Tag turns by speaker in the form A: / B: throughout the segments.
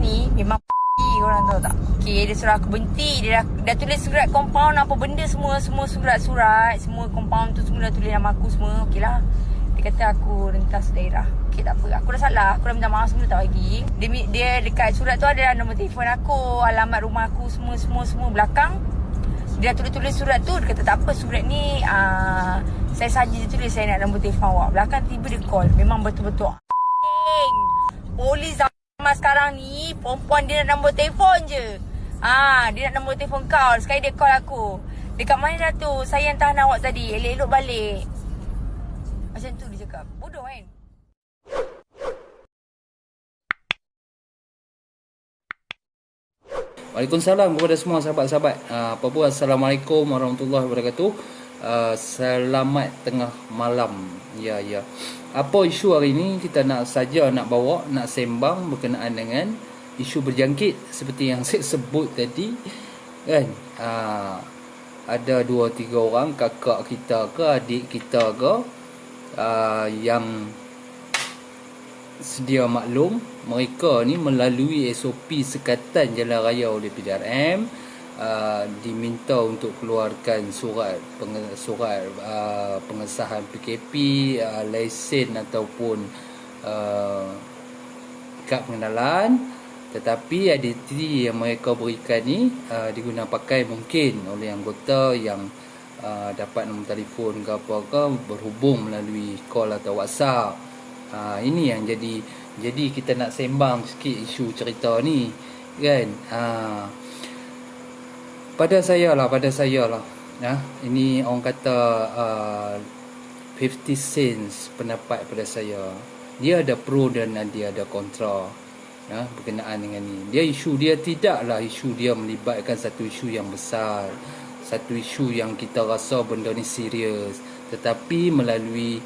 A: ni memang korang tahu tak. Okay, dia suruh aku berhenti. Dia dah tulis surat compound apa benda semua surat-surat, semua compound tu semua dah tulis nama aku semua. Okey lah. Dia kata aku rentas daerah. Okey, tak apa. Aku dah salah. Aku dah minta maaf semua tak bagi. Dia dekat surat tu ada nombor telefon aku, alamat rumah aku semua belakang. Dia dah tulis surat tu. Dia kata tak apa, surat ni saya saja je tulis saya nak nombor telefon awak. Belakang tiba dia call. Memang betul-betul polis zaman sekarang ni, perempuan dia nak nombor telefon je. Dia nak nombor telefon kau. Sekali dia call aku. Dekat mana dah tu? Saya yang tahan awak tadi. Elok-elok balik. Macam tu dia cakap. Bodoh kan?
B: Waalaikumsalam kepada semua sahabat-sahabat. Apa pun, Assalamualaikum warahmatullahi wabarakatuh. Selamat tengah malam. Ya. Apa isu hari ini? Kita nak bawa, nak sembang berkenaan dengan isu berjangkit seperti yang saya sebut tadi, kan? Ada 2-3 orang, kakak kita ke adik kita ke, yang sedia maklum mereka ni melalui SOP sekatan jalan raya oleh PDRM, diminta untuk keluarkan surat pengesahan PKP, lesen ataupun kad pengenalan. Tetapi identiti yang mereka berikan ni digunakan pakai mungkin oleh anggota yang dapat nombor telefon ke apa ke, berhubung melalui call atau WhatsApp. Ini yang jadi kita nak sembang sikit isu cerita ni, kan? Pada saya lah. Ini orang kata 50 cents pendapat pada saya. Dia ada pro dan dia ada kontra berkenaan dengan ni. Isu dia tidaklah isu dia melibatkan satu isu yang besar, satu isu yang kita rasa benda ni serius, tetapi melalui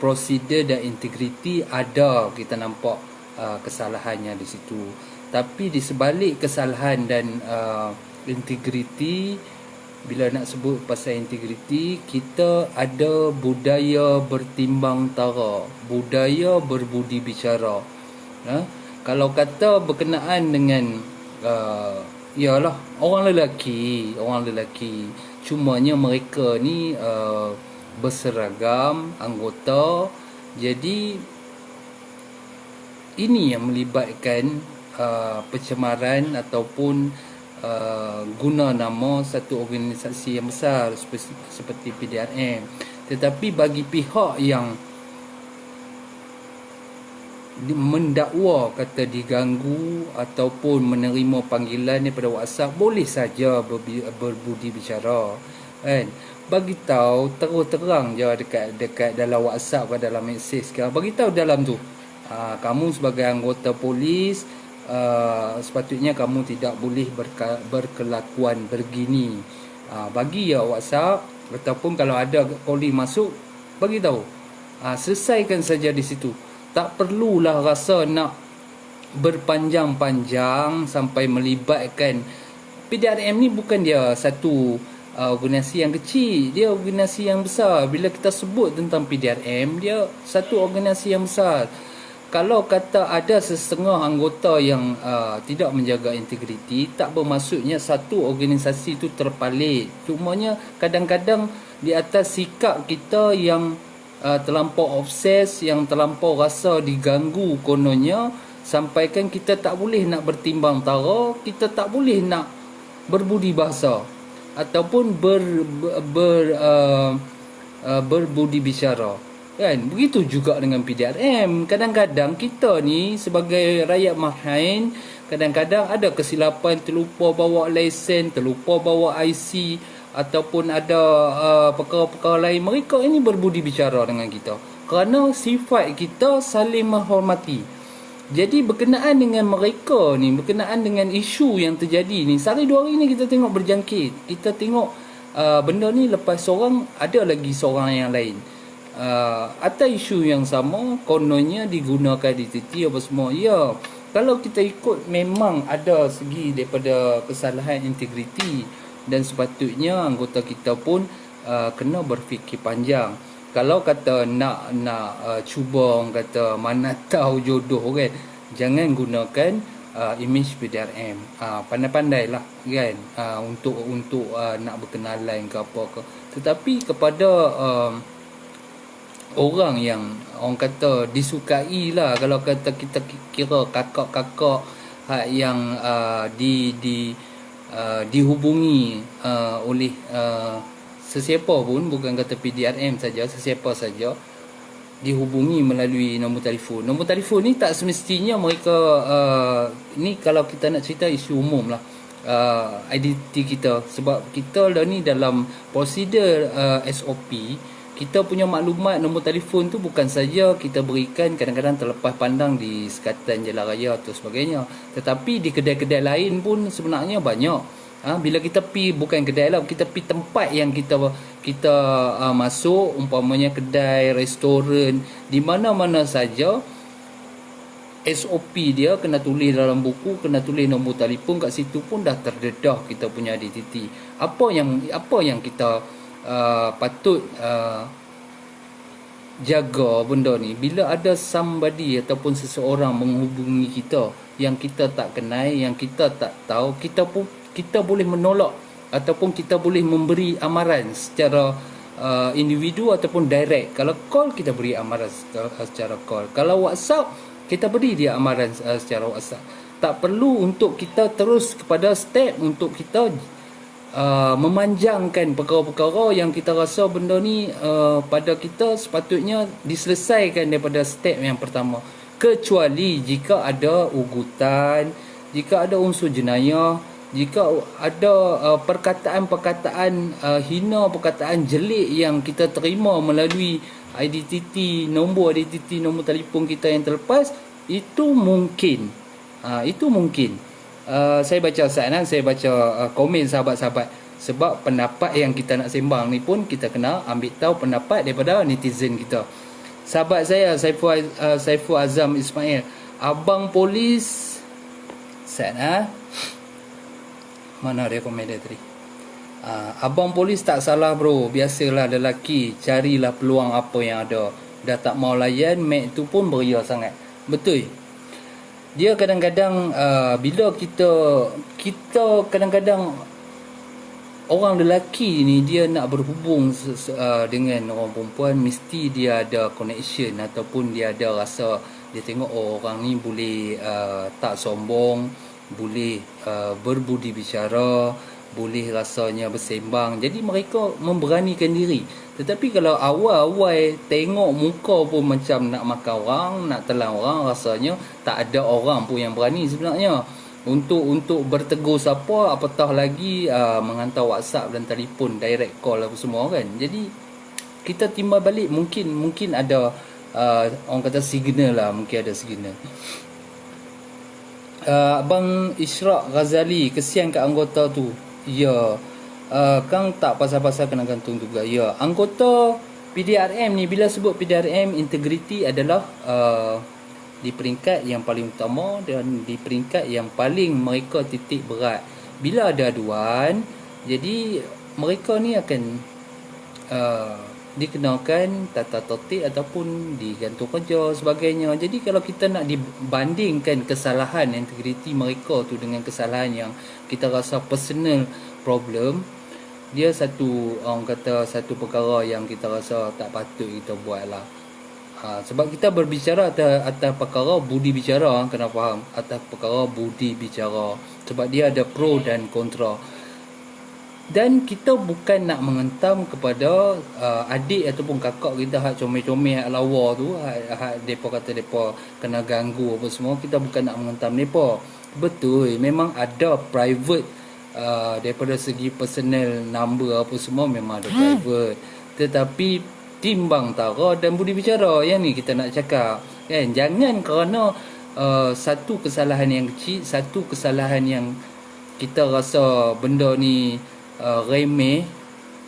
B: prosedur dan integriti ada kita nampak kesalahannya di situ. Tapi di sebalik kesalahan dan integriti, bila nak sebut pasal integriti, kita ada budaya bertimbang tara, budaya berbudi bicara. Kalau kata berkenaan dengan ialah orang lelaki, cumanya mereka ni berseragam anggota. Jadi ini yang melibatkan pencemaran ataupun guna nama satu organisasi yang besar seperti PDRM. Tetapi bagi pihak yang mendakwa kata diganggu ataupun menerima panggilan daripada WhatsApp, boleh saja berbudi bicara, kan? Bagi tahu terus terang je dekat dalam WhatsApp atau dalam mesej sekarang, bagi tahu dalam tu, kamu sebagai anggota polis, sepatutnya kamu tidak boleh berkelakuan begini. Bagi WhatsApp, ataupun kalau ada polis masuk, bagi tahu. Selesaikan saja di situ. Tak perlulah rasa nak berpanjang-panjang sampai melibatkan. PDRM ni bukan dia satu organisasi yang kecil, dia organisasi yang besar. Bila kita sebut tentang PDRM, dia satu organisasi yang besar. Kalau kata ada setengah anggota yang tidak menjaga integriti, tak bermaksudnya satu organisasi itu terpalit. Cumanya kadang-kadang di atas sikap kita yang terlampau obses, yang terlampau rasa diganggu kononnya, sampaikan kita tak boleh nak bertimbang tara, kita tak boleh nak berbudi bahasa ataupun berbudi bicara, kan? Begitu juga dengan PDRM. Kadang-kadang kita ni sebagai rakyat mahain, kadang-kadang ada kesilapan, terlupa bawa lesen, terlupa bawa IC, ataupun ada perkara-perkara lain. Mereka ini berbudi bicara dengan kita kerana sifat kita saling menghormati. Jadi berkenaan dengan mereka ni, berkenaan dengan isu yang terjadi ni, sehari dua hari ni kita tengok berjangkit. Kita tengok benda ni lepas seorang, ada lagi seorang yang lain. Atas isu yang sama, kononnya digunakan identiti apa semua. Ya, kalau kita ikut memang ada segi daripada kesalahan integriti, dan sepatutnya anggota kita pun kena berfikir panjang. Kalau kata nak cuba, orang kata mana tahu jodoh, kan, jangan gunakan image PDRM. Pandai-pandailah kan, untuk nak berkenalan ke apa ke. Tetapi kepada orang yang orang kata disukai lah, kalau kata kita kira kakak-kakak yang dihubungi oleh sesiapa pun, bukan kata PDRM saja, sesiapa saja dihubungi melalui nombor telefon. Nombor telefon ni tak semestinya mereka ni kalau kita nak cerita isu umum lah, identiti kita, sebab kita dah ni dalam prosedur SOP. Kita punya maklumat nombor telefon tu bukan saja kita berikan kadang-kadang terlepas pandang di sekatan jalan raya atau sebagainya, tetapi di kedai-kedai lain pun sebenarnya banyak. Bila kita pi, bukan kedai lah, kita pi tempat yang kita masuk, umpamanya kedai, restoran, di mana-mana saja, SOP dia kena tulis dalam buku, kena tulis nombor telefon kat situ pun dah terdedah kita punya identiti. Apa yang kita patut jaga benda ni, bila ada somebody ataupun seseorang menghubungi kita yang kita tak kenal, yang kita tak tahu, kita boleh menolak ataupun kita boleh memberi amaran secara individu ataupun direct. Kalau call, kita beri amaran secara call. Kalau WhatsApp, kita beri dia amaran secara WhatsApp. Tak perlu untuk kita terus kepada step untuk kita memanjangkan perkara-perkara yang kita rasa benda ni pada kita sepatutnya diselesaikan daripada step yang pertama, kecuali jika ada ugutan, jika ada unsur jenayah, jika ada perkataan-perkataan hina, perkataan jelek yang kita terima melalui nombor telefon kita yang terlepas, itu mungkin. Saya baca sana, saya baca komen sahabat-sahabat, sebab pendapat yang kita nak sembang ni pun kita kena ambil tahu pendapat daripada netizen kita. Sahabat saya Saiful Azam Ismail, abang polis sana, mana dia komen dia tadi? Abang polis tak salah bro, biasalah lelaki carilah peluang apa yang ada. Dah tak mau layan, mat tu pun beria sangat. Betul. Dia kadang-kadang bila kita kadang-kadang orang lelaki ni dia nak berhubung dengan orang perempuan, mesti dia ada connection ataupun dia ada rasa, dia tengok orang ni boleh tak sombong, boleh berbudi bicara, boleh rasanya bersembang, jadi mereka memberanikan diri. Tetapi kalau awal-awal tengok muka pun macam nak makan orang, nak telan orang, rasanya tak ada orang pun yang berani sebenarnya untuk bertegur siapa, apatah lagi menghantar WhatsApp dan telefon, direct call apa semua kan. Jadi kita timbal balik, mungkin ada orang kata signal lah, mungkin ada signal. Abang Ishraq Ghazali, kesian kat anggota tu. Ya, Kang tak pasal-pasal kena gantung juga. Ya, anggota PDRM ni, bila sebut PDRM, integriti adalah di peringkat yang paling utama dan di peringkat yang paling mereka titik berat. Bila ada aduan, jadi mereka ni akan dikenakan tata tertib ataupun digantung kerja sebagainya. Jadi kalau kita nak dibandingkan kesalahan integriti mereka tu dengan kesalahan yang kita rasa personal problem, dia satu perkara yang kita rasa tak patut kita buat lah. Sebab kita berbicara atas perkara budi bicara, kena faham, atas perkara budi bicara, sebab dia ada pro dan kontra. Dan kita bukan nak mengentam kepada adik ataupun kakak kita hak comel-comel, hak lawa tu, hak depa kata depa kena ganggu apa semua. Kita bukan nak mengentam depa. Betul, memang ada private daripada segi personal number apa semua memang ada private. Tetapi timbang tara dan budi bicara, yang ni kita nak cakap kan. Jangan kerana satu kesalahan yang kecil, satu kesalahan yang kita rasa benda ni remeh,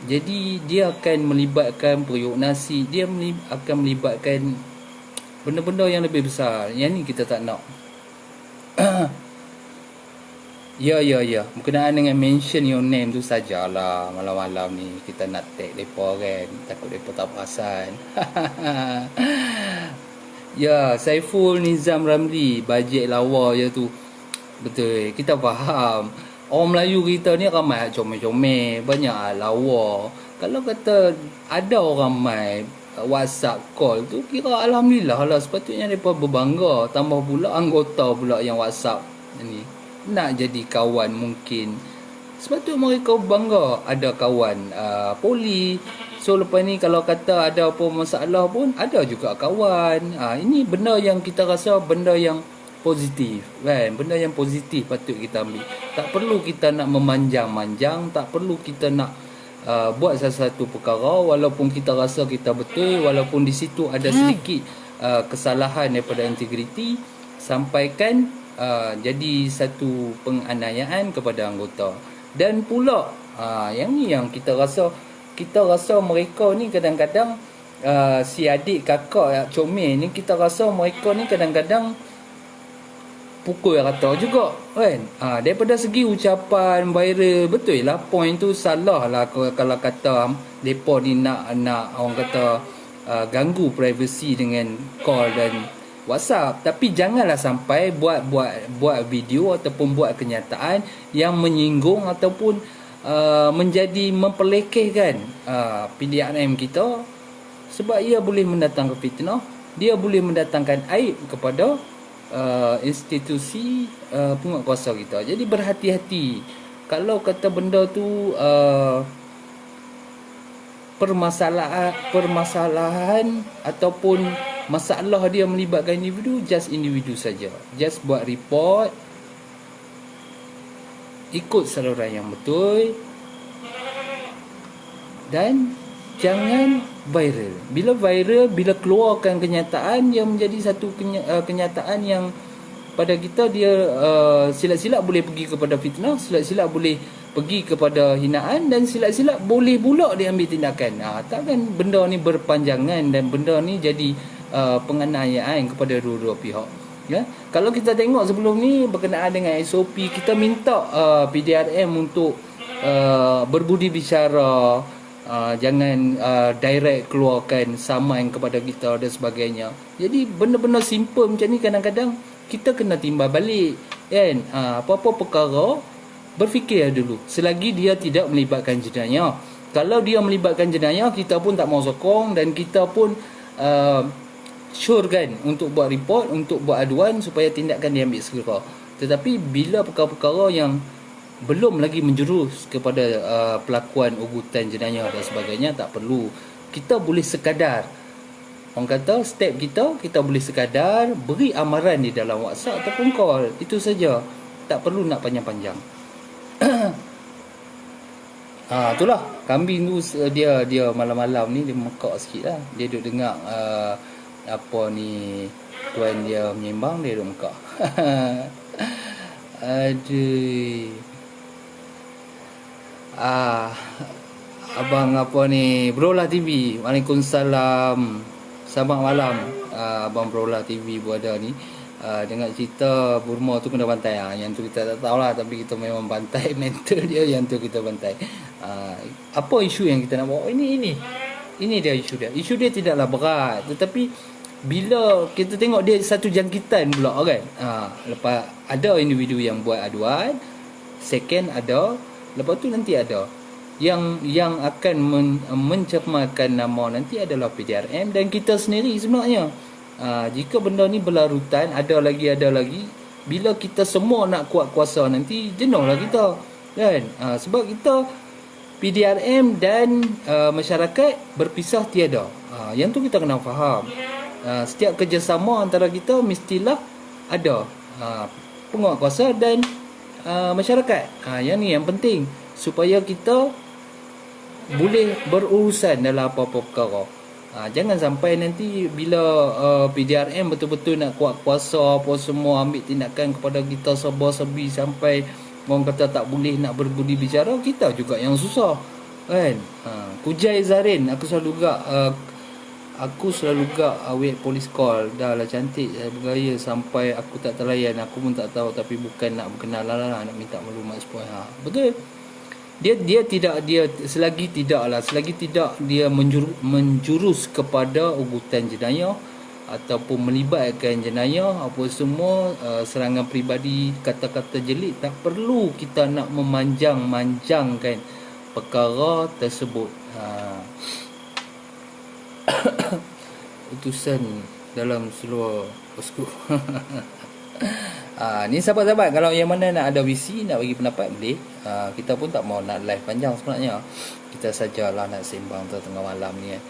B: jadi dia akan melibatkan periuk nasi, dia akan melibatkan benda-benda yang lebih besar. Yang ni kita tak nak. Ya, berkenaan dengan mention your name tu sajalah. Malam-malam ni kita nak tag mereka kan, takut mereka tak perasan. Ya, Saiful Nizam Ramli, bajet lawa je tu. Betul, kita faham. Orang Melayu kita ni ramai comel-comel, banyak lawa. Kalau kata ada orang mai WhatsApp call tu, kira alhamdulillah lah, sepatutnya mereka berbangga. Tambah pula anggota pula yang WhatsApp ni nak jadi kawan mungkin. Sepatutnya mereka bangga ada kawan poli. So lepas ni kalau kata ada apa masalah pun ada juga kawan. Ini benda yang kita rasa benda yang positif kan, benda yang positif patut kita ambil. Tak perlu kita nak memanjang-manjang, tak perlu kita nak buat sesuatu perkara walaupun kita rasa kita betul, walaupun di situ ada sedikit kesalahan daripada integriti, sampaikan jadi satu penganiayaan kepada anggota. Dan pula yang ni yang kita rasa mereka ni kadang-kadang si adik kakak yang comel ni, kita rasa mereka ni kadang-kadang pukul rata juga kan. Daripada segi ucapan viral, betul lah point tu salah lah kalau kata mereka ni nak orang kata ganggu privasi dengan call dan WhatsApp. Tapi janganlah sampai buat video ataupun buat kenyataan yang menyinggung ataupun menjadi memperlekehkan PDRM kita, sebab ia boleh mendatangkan fitnah, dia boleh mendatangkan aib kepada institusi penguatkuasa kita. Jadi berhati-hati. Kalau kata benda tu permasalahan ataupun masalah dia melibatkan individu, just individu saja. Just buat report, ikut saluran yang betul, dan jangan viral. Bila viral, bila keluarkan kenyataan yang menjadi satu kenyataan yang pada kita dia silap-silap boleh pergi kepada fitnah, silap-silap boleh pergi kepada hinaan, dan silap-silap boleh pula diambil tindakan. Takkan benda ni berpanjangan dan benda ni jadi penganiayaan kepada dua-dua pihak. Ya, kalau kita tengok sebelum ni berkenaan dengan SOP, kita minta PDRM untuk berbudi bicara, jangan direct keluarkan saman kepada kita dan sebagainya. Jadi benda-benda simple macam ni kadang-kadang kita kena timbal balik kan. Apa-apa perkara berfikir dulu selagi dia tidak melibatkan jenayah. Kalau dia melibatkan jenayah, kita pun tak mau sokong dan kita pun sure kan untuk buat report, untuk buat aduan supaya tindakan diambil segera. Tetapi bila perkara-perkara yang belum lagi menjurus kepada pelakuan ugutan jenayah dan sebagainya, tak perlu. Kita boleh sekadar, orang kata step kita boleh sekadar beri amaran di dalam WhatsApp ataupun call. Itu saja. Tak perlu nak panjang-panjang. Itulah kambing tu dia malam-malam ni dia mekak sikit lah. Dia duduk dengar apa ni tuan dia menyembang, dia duduk mekak. Aduh. Abang apa ni, Brolah TV. Waalaikumsalam. Selamat malam. Abang Brolah TV berada ni. Dengar cerita Burma tu kena bantai. Yang tu kita tak tahulah, tapi kita memang bantai. Mental dia yang tu kita bantai. Apa isu yang kita nak bawa? Ini dia isu dia. Isu dia tidaklah berat, tetapi bila kita tengok dia satu jangkitan pula kan. Lepas ada individu yang buat aduan, second ada, lepas tu nanti ada yang akan mencemarkan nama nanti adalah PDRM dan kita sendiri sebenarnya. Jika benda ni berlarutan, ada lagi, bila kita semua nak kuat kuasa nanti jenuhlah kita kan. Sebab kita PDRM dan masyarakat berpisah tiada. Yang tu kita kena faham. Setiap kerjasama antara kita mestilah ada penguatkuasa dan masyarakat. Yang ni yang penting supaya kita boleh berurusan dalam apa-apa perkara. Jangan sampai nanti bila PDRM betul-betul nak kuat kuasa apa semua, ambil tindakan kepada kita serba-serbi sampai orang kata tak boleh nak berbudi bicara, kita juga yang susah kan. Kujai Zarin, aku selalu gak awet polis call. Dah lah cantik, bergaya sampai aku tak terlayan. Aku pun tak tahu, tapi bukan nak berkenalan lah, nak minta maklumat supaya betul. Dia tidak, selagi tidak dia menjurus kepada ugutan jenayah, ataupun melibatkan jenayah apa semua, serangan peribadi, kata-kata jelik, tak perlu kita nak memanjang-manjangkan perkara tersebut. Utusan dalam seluar bosku. Ni sahabat-sahabat, kalau yang mana nak ada visi, nak bagi pendapat boleh. Kita pun tak mau nak live panjang sebenarnya. Kita sajalah nak sembang tengah malam ni kan.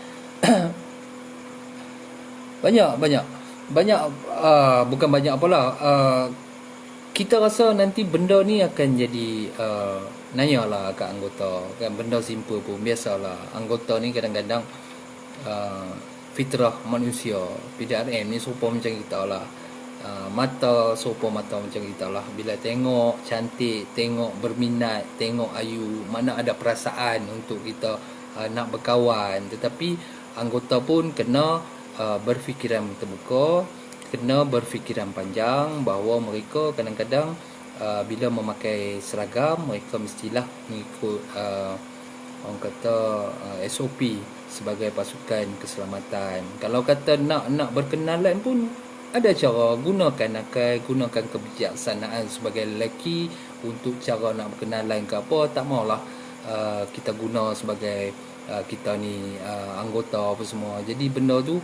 B: Banyak bukan banyak apalah, kita rasa nanti benda ni akan jadi nanyalah kat anggota kan, benda simple pun biasalah. Anggota ni kadang-kadang fitrah manusia, PDRM ni serupa macam kita lah. Mata serupa mata macam kita lah. Bila tengok cantik, tengok berminat, tengok ayu, mana ada perasaan untuk kita nak berkawan. Tetapi anggota pun kena berfikiran terbuka, kena berfikiran panjang, bahawa mereka kadang-kadang bila memakai seragam, mereka mestilah mengikut orang kata SOP sebagai pasukan keselamatan. Kalau kata nak berkenalan pun ada cara, gunakan akal, gunakan kebijaksanaan sebagai lelaki untuk cara nak berkenalan ke apa. Tak maulah kita guna sebagai kita ni anggota apa semua. Jadi benda tu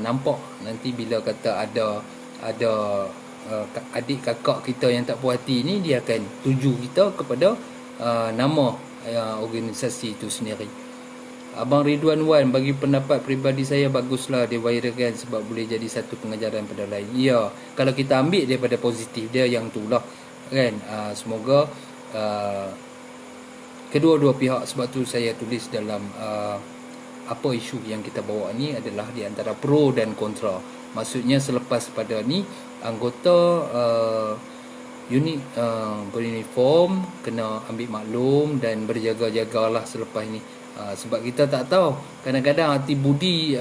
B: nampak nanti bila kata ada adik kakak kita yang tak puas hati ni, dia akan tuju kita kepada nama organisasi itu sendiri. Abang Ridwan Wan bagi pendapat peribadi saya, baguslah dia viralkan sebab boleh jadi satu pengajaran pada lain. Ya, kalau kita ambil daripada positif dia yang tu lah kan. Semoga kedua-dua pihak, sebab tu saya tulis dalam apa isu yang kita bawa ni adalah di antara pro dan kontra. Maksudnya selepas pada ni anggota unit beruniform kena ambil maklum dan berjaga-jagalah selepas ni. Sebab kita tak tahu, kadang-kadang hati budi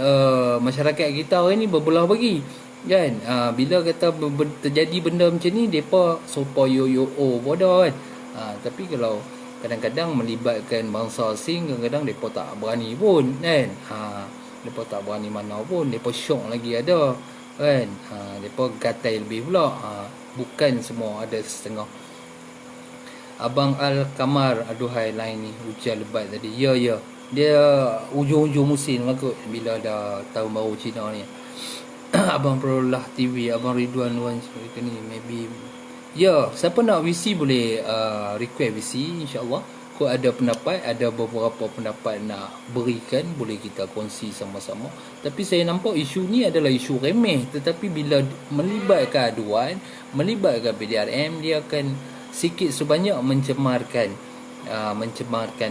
B: masyarakat kita hari ni berbelah bagi kan. Bila kata terjadi benda macam ni, depa sopa yo bodoh kan. Tapi kalau kadang-kadang melibatkan bangsa asing, kadang-kadang depa tak berani pun kan. Depa tak berani mana pun, depa syok lagi ada kan. Depa gatai lebih pula. Bukan semua, ada setengah. Abang Al-Kamar, aduhai lain ni hujan lebat tadi. Ya dia ujung-ujung musim lah kot, bila ada tahun baru Cina ni. Abang Perullah TV, Abang Ridwan Wan ni maybe. Ya, siapa nak VC boleh request VC, insyaAllah. Kau ada pendapat, ada beberapa pendapat nak berikan, boleh kita kongsi sama-sama. Tapi saya nampak isu ni adalah isu remeh, tetapi bila melibatkan aduan, melibatkan PDRM, dia akan sikit sebanyak mencemarkan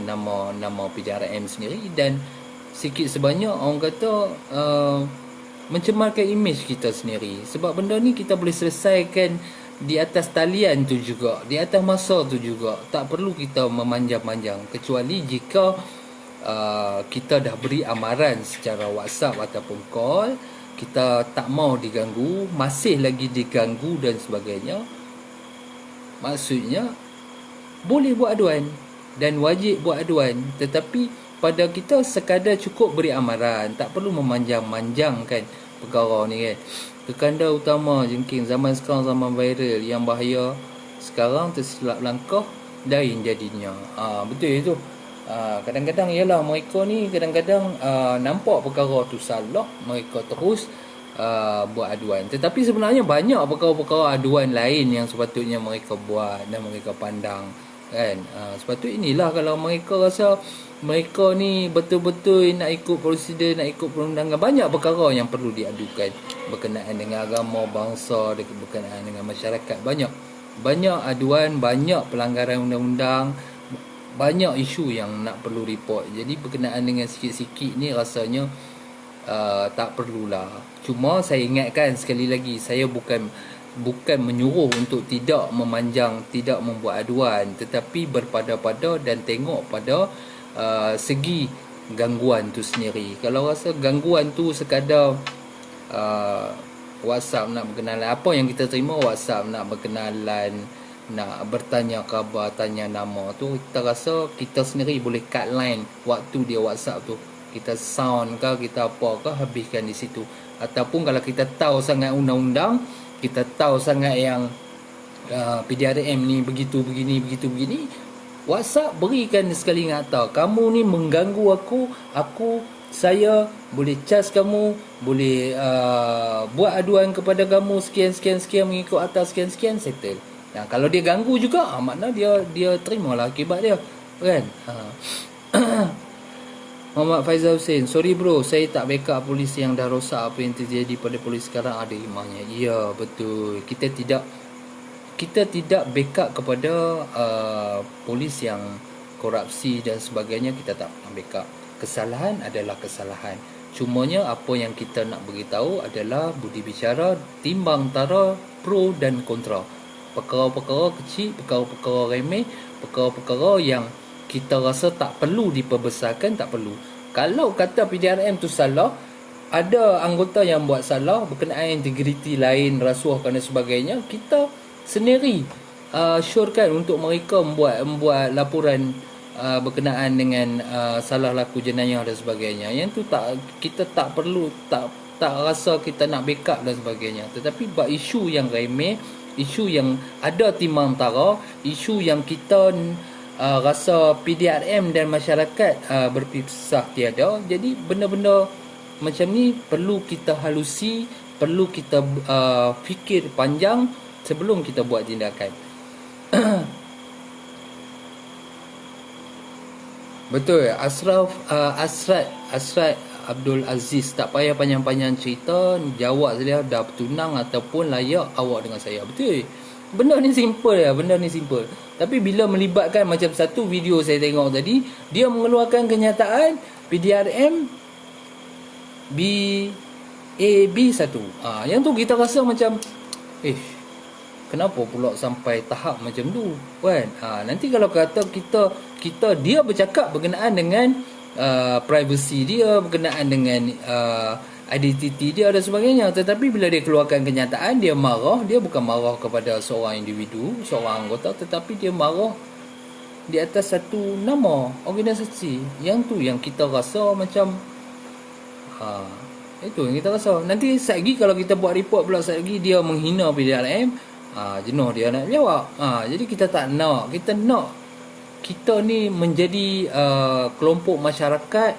B: nama PDRM sendiri, dan sikit sebanyak orang kata mencemarkan imej kita sendiri. Sebab benda ni kita boleh selesaikan di atas talian tu juga, di atas masa tu juga. Tak perlu kita memanjang-manjang, kecuali jika kita dah beri amaran secara WhatsApp ataupun call, kita tak mau diganggu, masih lagi diganggu dan sebagainya. Maksudnya boleh buat aduan dan wajib buat aduan, tetapi pada kita sekadar cukup beri amaran, tak perlu memanjang-manjangkan perkara ni kan. Kekanda utama jengking zaman sekarang, zaman viral yang bahaya. Sekarang tersilap langkah lain jadinya. Betul itu. Kadang-kadang ialah mereka ni kadang-kadang nampak perkara tu salah, mereka terus buat aduan. Tetapi sebenarnya banyak perkara-perkara aduan lain yang sepatutnya mereka buat dan mereka pandang kan. Sepatutnya inilah, kalau mereka rasa mereka ni betul-betul nak ikut prosedur, nak ikut perundangan, banyak perkara yang perlu diadukan berkenaan dengan agama, bangsa, berkenaan dengan masyarakat. Banyak aduan, banyak pelanggaran undang-undang, banyak isu yang nak perlu report. Jadi berkenaan dengan sikit-sikit ni rasanya tak perlulah. Cuma saya ingatkan sekali lagi, saya bukan menyuruh untuk tidak memanjang, tidak membuat aduan, tetapi berpada-pada dan tengok pada segi gangguan tu sendiri. Kalau rasa gangguan tu sekadar WhatsApp nak berkenalan, apa yang kita terima WhatsApp nak berkenalan, nak bertanya khabar, tanya nama tu, kita rasa kita sendiri boleh cut line waktu dia WhatsApp tu. Kita sound ke, kita apa ke, habiskan di situ. ataupun kalau kita tahu sangat undang-undang, kita tahu sangat yang PDRM ni begitu begini, WhatsApp berikan sekali ngata, kamu ni mengganggu saya boleh charge kamu, boleh buat aduan kepada kamu sekian mengikut atas sekian settle. Nah, kalau dia ganggu juga, makna dia terimalah akibat dia, kan? Muhammad Faizal Hussein, sorry bro, saya tak backup polis yang dah rosak. Apa yang terjadi pada polis sekarang ada hikmahnya. Ya, betul. Kita tidak backup kepada polis yang korupsi dan sebagainya. Kita tak pernah backup. Kesalahan adalah kesalahan. Cumanya apa yang kita nak beritahu adalah budi bicara, timbang tara pro dan kontra. Perkara-perkara kecil, perkara-perkara remeh, perkara-perkara yang kita rasa tak perlu diperbesarkan, tak perlu. Kalau kata PDRM tu salah, ada anggota yang buat salah berkenaan integriti lain, rasuah dan sebagainya, kita sendiri syorkan untuk mereka membuat laporan berkenaan dengan salah laku jenayah dan sebagainya. Yang tu kita tak perlu, tak rasa kita nak backup dan sebagainya. Tetapi buat isu yang remeh, isu yang ada timbang tara, isu yang kita rasa PDRM dan masyarakat berpisah tiada. Jadi benda-benda macam ni perlu kita halusi, perlu kita fikir panjang sebelum kita buat tindakan. Betul. Asrat Abdul Aziz, tak payah panjang-panjang cerita, jawab saja dah bertunang ataupun layak awak dengan saya. Betul. Benda ni simple lah, benda ni simple. Tapi bila melibatkan macam satu video saya tengok tadi, dia mengeluarkan kenyataan PDRM BAB1. Yang tu kita rasa macam kenapa pula sampai tahap macam tu, kan? Nanti kalau kata kita dia bercakap berkenaan dengan privacy dia, berkenaan dengan identiti dia dan sebagainya, tetapi bila dia keluarkan kenyataan, dia marah. Dia bukan marah kepada seorang individu, seorang anggota, tetapi dia marah di atas satu nama organisasi. Yang tu yang kita rasa macam itu yang kita rasa. Nanti lagi kalau kita buat report pula lagi dia menghina PDRM, jenuh dia nak jawab. Jadi kita tak nak. Kita ni menjadi kelompok masyarakat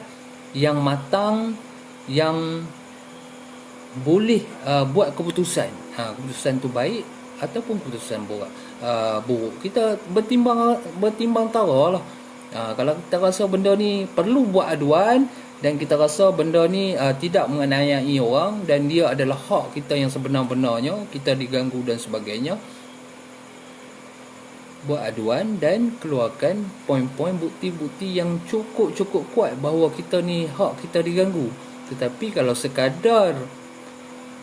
B: yang matang, yang boleh buat keputusan. Keputusan tu baik ataupun keputusan buruk. Kita bertimbang tara lah. Kalau kita rasa benda ni perlu buat aduan dan kita rasa benda ni tidak menganiayai orang dan dia adalah hak kita yang sebenar-benarnya, kita diganggu dan sebagainya, buat aduan dan keluarkan poin-poin bukti-bukti yang cukup kuat bahawa kita ni hak kita diganggu. Tetapi kalau sekadar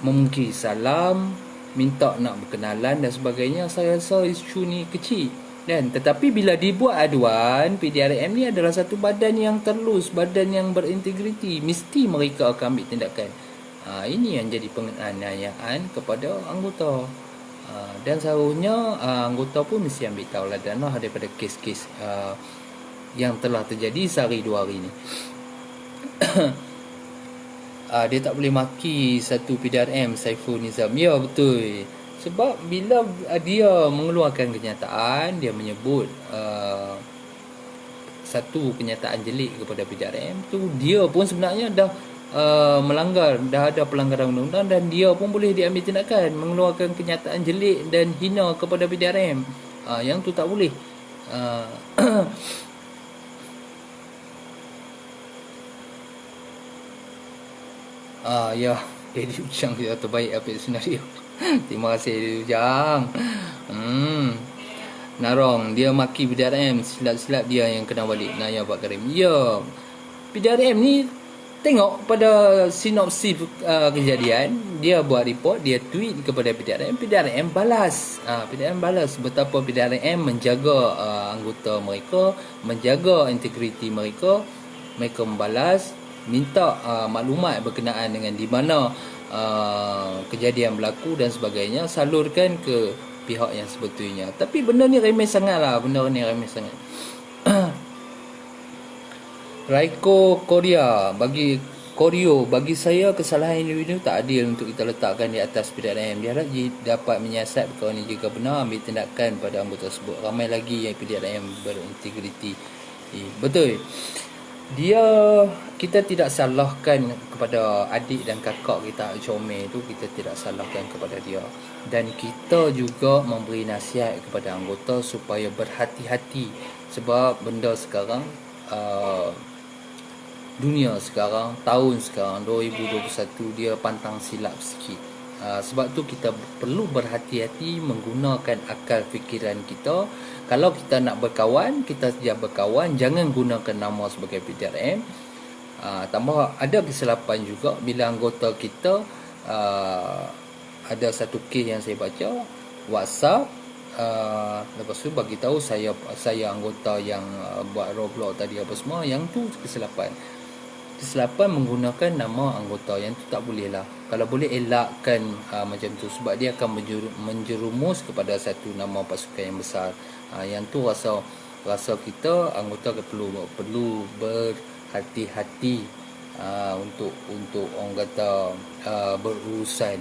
B: memungkiri salam, minta nak berkenalan dan sebagainya, saya rasa isu ni kecil. Dan tetapi bila dibuat aduan, PDRM ni adalah satu badan yang terlus, badan yang berintegriti, mesti mereka akan ambil tindakan. Ini yang jadi penganiayaan kepada anggota. Dan seharusnya anggota pun mesti ambil tauladan lah daripada kes-kes yang telah terjadi sehari dua hari ni. Dia tak boleh maki satu PDRM, Saiful Nizam. Ya, betul. Sebab bila dia mengeluarkan kenyataan, dia menyebut satu kenyataan jelik kepada PDRM tu, dia pun sebenarnya dah melanggar, dah ada pelanggaran undang-undang dan dia pun boleh diambil tindakan mengeluarkan kenyataan jelik dan hina kepada PDRM. Yang tu tak boleh. Ya, Dedi Ujang dia terbaik apa senario. Terima kasih Dedi Ujang. Narong, dia maki PDRM, silap-silap dia yang kena balik. Naya Pak Karim. Ya, PDRM ni tengok pada sinopsis kejadian, dia buat report, dia tweet kepada PDRM, PDRM balas. PDRM balas betapa PDRM menjaga anggota mereka, menjaga integriti mereka. Mereka membalas, minta maklumat berkenaan dengan di mana kejadian berlaku dan sebagainya, salurkan ke pihak yang sebetulnya. Tapi benda ni remeh sangat lah, benda ni remeh sangat. Raiko Korea, bagi koreo, bagi saya kesalahan individu tak adil untuk kita letakkan di atas PDRM. Dia harap dapat menyiasat perkara ini jika benar ambil tindakan pada anggota tersebut. Ramai lagi yang PDRM berintegriti. Betul. Kita tidak salahkan kepada adik dan kakak kita comel tu, kita tidak salahkan kepada dia. Dan kita juga memberi nasihat kepada anggota supaya berhati-hati, sebab benda sekarang dunia sekarang, tahun sekarang 2021 dia pantang silap sikit. Sebab tu kita perlu berhati-hati menggunakan akal fikiran kita. Kalau kita nak berkawan, kita saja berkawan, jangan gunakan nama sebagai PDRM. Tambah ada kesilapan juga bila anggota kita, ada satu kes yang saya baca WhatsApp, lepas tu bagi tahu saya anggota yang buat Roblox tadi apa semua, yang tu kesilapan menggunakan nama anggota, yang tu tak boleh lah. Kalau boleh elakkan macam tu, sebab dia akan menjerumus kepada satu nama pasukan yang besar. Yang tu rasa kita anggota perlu berhati-hati untuk orang kata berurusan.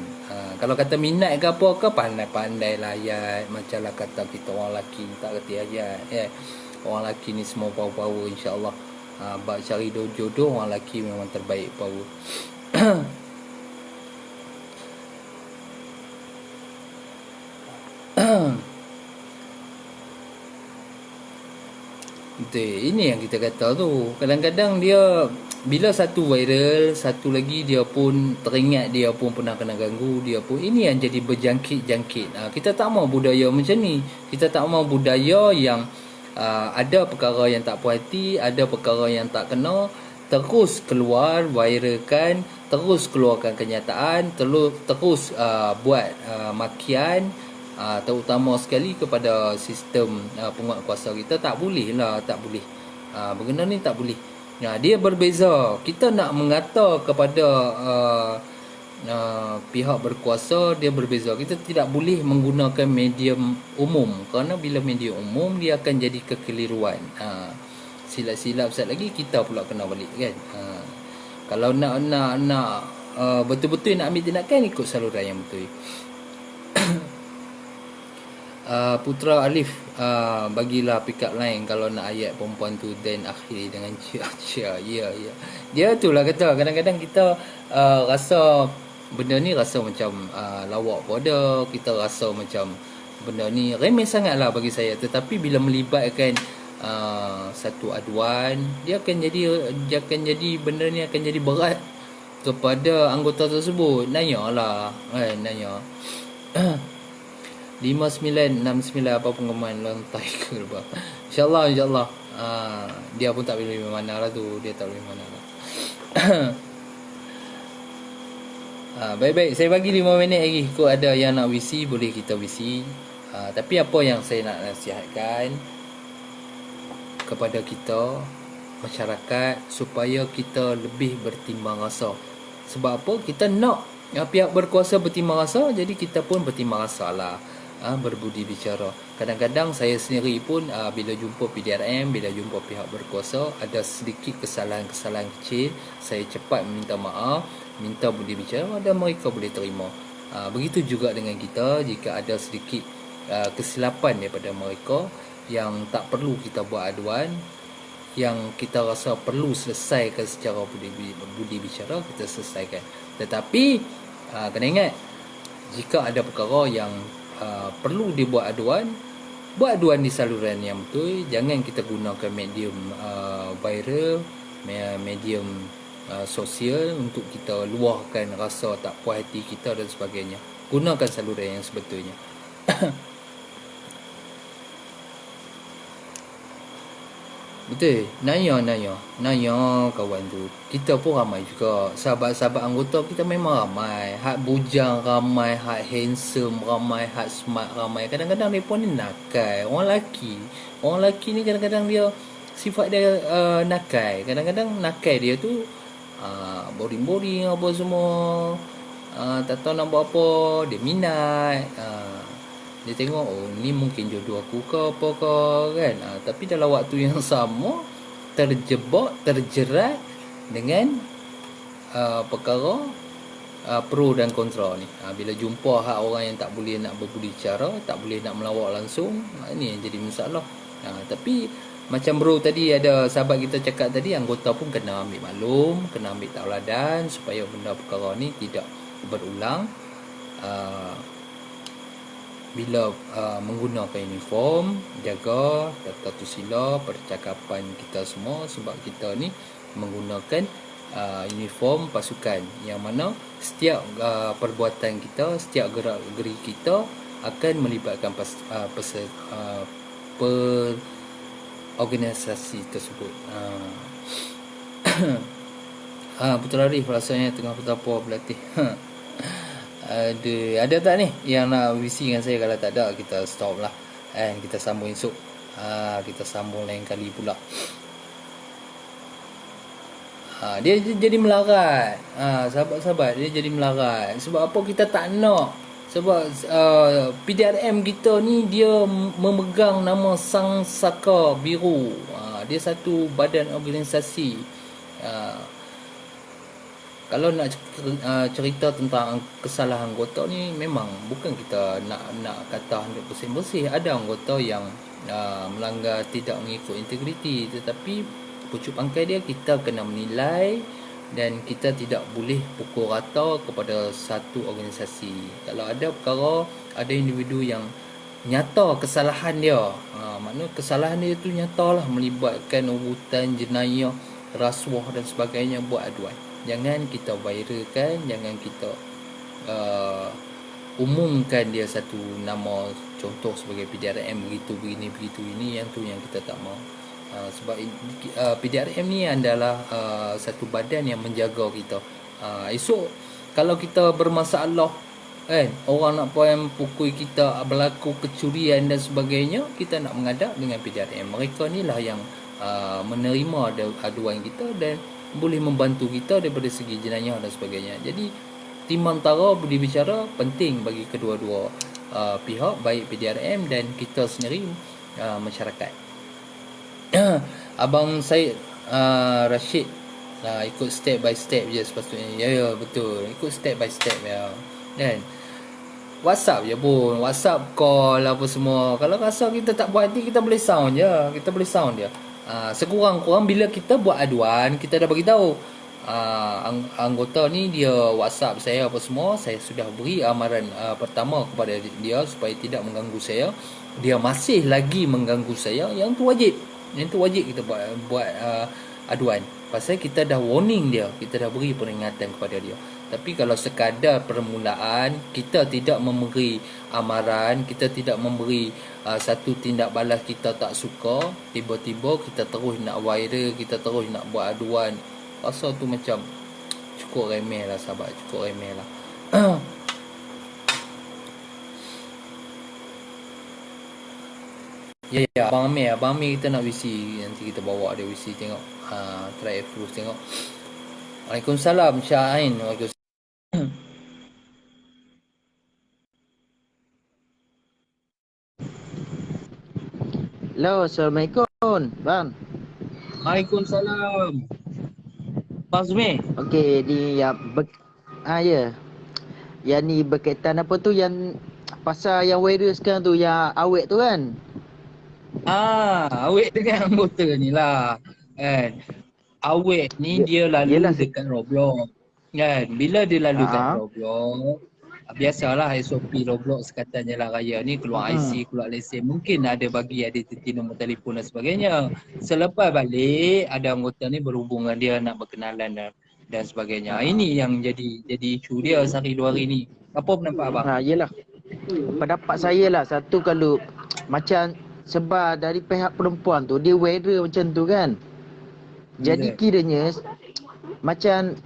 B: Kalau kata minat ke apa ke, pandai-pandai lah ayat, macam lah kata kita orang lelaki tak kerti ayat. Orang lelaki ni semua power-power, insya-Allah. Bak cari jodoh, orang lelaki memang terbaik power. Betul. Ini yang kita kata tu. Kadang-kadang dia bila satu viral, satu lagi dia pun teringat dia pun pernah kena ganggu, dia pun ini yang jadi berjangkit-jangkit. Kita tak mau budaya macam ni. Kita tak mau budaya yang ada perkara yang tak puas hati, ada perkara yang tak kena, terus keluar, viralkan, terus keluarkan kenyataan, terus buat makian, terutama sekali kepada sistem penguatkuasa kita. Tak boleh lah, tak boleh. Benda ni tak boleh. Dia berbeza. Kita nak mengata kepada pihak berkuasa, dia berbeza. Kita tidak boleh menggunakan medium umum, kerana bila medium umum dia akan jadi kekeliruan. Silap-silap sekali lagi kita pula kena balik kan. Kalau nak betul-betul nak ambil tindakan, ikut saluran yang betul. Putra Alif, bagilah pick up line kalau nak ayat perempuan tu, dan akhiri dengan cia. Ya. Dia tu lah kata, kadang-kadang kita rasa benda ni rasa macam lawak pun ada, kita rasa macam benda ni remeh sangat lah bagi saya. Tetapi bila melibatkan satu aduan, dia akan jadi benda ni akan jadi berat kepada anggota tersebut. Nanya lah kan, nanya. 5969 apa pengumuman lantai ke apa. InsyaAllah dia pun tak boleh mana lah tu, dia tak boleh mana lah. Baik-baik, saya bagi 5 minit lagi. Kau ada yang nak WC, boleh kita WC. Tapi apa yang saya nak nasihatkan kepada kita masyarakat, supaya kita lebih bertimbang rasa. Sebab apa? Kita nak pihak berkuasa bertimbang rasa, jadi kita pun bertimbang rasa lah. Berbudi bicara. Kadang-kadang saya sendiri pun bila jumpa PDRM, bila jumpa pihak berkuasa, ada sedikit kesalahan-kesalahan kecil, saya cepat minta maaf, minta budi bicara, dan mereka boleh terima. Begitu juga dengan kita, jika ada sedikit kesilapan daripada mereka yang tak perlu kita buat aduan, yang kita rasa perlu selesaikan secara budi bicara, kita selesaikan. Tetapi kena ingat, jika ada perkara yang perlu dibuat aduan, buat aduan di saluran yang betul. Jangan kita gunakan medium viral, medium sosial untuk kita luahkan rasa tak puas hati kita dan sebagainya. Gunakan saluran yang sebetulnya. Betul. Nanya kawan tu. Kita pun ramai juga. Sahabat-sahabat anggota kita memang ramai. Hak bujang ramai, hak handsome ramai, hak smart ramai. Kadang-kadang mereka ni nakal. Orang lelaki ni kadang-kadang dia sifat dia nakal. Kadang-kadang nakal dia tu boring-boring apa semua. Tak tahu nak buat apa. Dia minat. Dia tengok, oh ni mungkin jodoh aku ke apa ke kan. Tapi dalam waktu yang sama terjerat dengan perkara pro dan kontra ni. Bila jumpa hak orang yang tak boleh nak berbicara, tak boleh nak melawak langsung, ini yang jadi masalah. Tapi macam bro tadi ada sahabat kita cakap tadi, anggota pun kena ambil maklum, kena ambil tauladan supaya benda perkara ni tidak berulang. Bila menggunakan uniform, jaga tata susila percakapan kita semua, sebab kita ni menggunakan uniform pasukan yang mana setiap perbuatan kita, setiap gerak-geri kita akan melibatkan organisasi tersebut. Putra Arif rasanya tengah petapa berlatih. Ada tak ni yang nak visi dengan saya? Kalau tak ada, kita stop lah. Kita sambung esok. Kita sambung lain kali pula. Dia jadi melarat. Sahabat-sahabat, dia jadi melarat. Sebab apa kita tak nak? Sebab PDRM kita ni dia memegang nama Sang Saka Biru. Dia satu badan organisasi. Kalau nak cerita tentang kesalahan anggota ni, memang bukan kita nak kata 100% bersih. Ada anggota yang melanggar, tidak mengikut integriti, tetapi pucuk pangkai dia kita kena menilai dan kita tidak boleh pukul rata kepada satu organisasi. Kalau ada perkara, ada individu yang nyata kesalahan dia, maknanya kesalahan dia tu nyatalah melibatkan urutan jenayah, rasuah dan sebagainya, buat aduan. Jangan kita viralkan, jangan kita umumkan dia satu nama, contoh sebagai PDRM begitu begini begitu ini, yang tu yang kita tak mahu. Sebab PDRM ni adalah satu badan yang menjaga kita. Esok kalau kita bermasalah, orang nak pukul kita, berlaku kecurian dan sebagainya, kita nak menghadap dengan PDRM. Mereka ni lah yang menerima aduan kita dan boleh membantu kita daripada segi jenayah dan sebagainya. Jadi timbang tara budi bicara penting bagi kedua-dua pihak, baik PDRM dan kita sendiri, masyarakat. Abang Syed Rashid ikut step by step je sepatutnya. Ya betul, ikut step by step ya. Dan WhatsApp je pun, WhatsApp call apa semua. Kalau rasa kita tak buat hati, kita boleh sound je, kita boleh sound dia. Sekurang-kurang bila kita buat aduan, kita dah bagi tahu anggota ni dia WhatsApp saya apa semua, saya sudah beri amaran pertama kepada dia supaya tidak mengganggu saya. Dia masih lagi mengganggu saya, yang tu wajib. Yang tu wajib kita buat aduan. Pasal kita dah warning dia, kita dah beri peringatan kepada dia. Tapi kalau sekadar permulaan, kita tidak memberi amaran, kita tidak memberi satu tindak balas kita tak suka, tiba-tiba kita terus nak viral, kita terus nak buat aduan, rasa tu macam cukup remeh lah sahabat, cukup remeh lah. Ya, Abang Amir kita nak visi, nanti kita bawa dia visi tengok. Try approve tengok. Waalaikumsalam Syahin. Waalaikumsalam.
C: Hello, Assalamualaikum bang.
B: Waalaikumsalam Bang Zumi.
C: Okey, ni yang ya. Yang ni berkaitan apa tu, yang pasal yang viral sekarang tu, yang awet tu kan.
B: Awet dengan anggota ni lah kan. Awet ni dia lalu dekat Roblox kan. Bila dia lalu kat Roblox, biasalah SOP Roblox sekatan jalan raya ni, keluar IC, keluar lesen, mungkin ada bagi identiti, nombor telefon dan sebagainya. Selepas balik, ada anggota ni berhubung dengan dia, nak berkenalan dan sebagainya. Ini yang jadi isu dia sehari 2 hari ni. Apa pendapat abang?
C: Yelah, pendapat saya lah, satu kalau macam sebab dari pihak perempuan tu dia viral macam tu kan. Jadi kiranya macam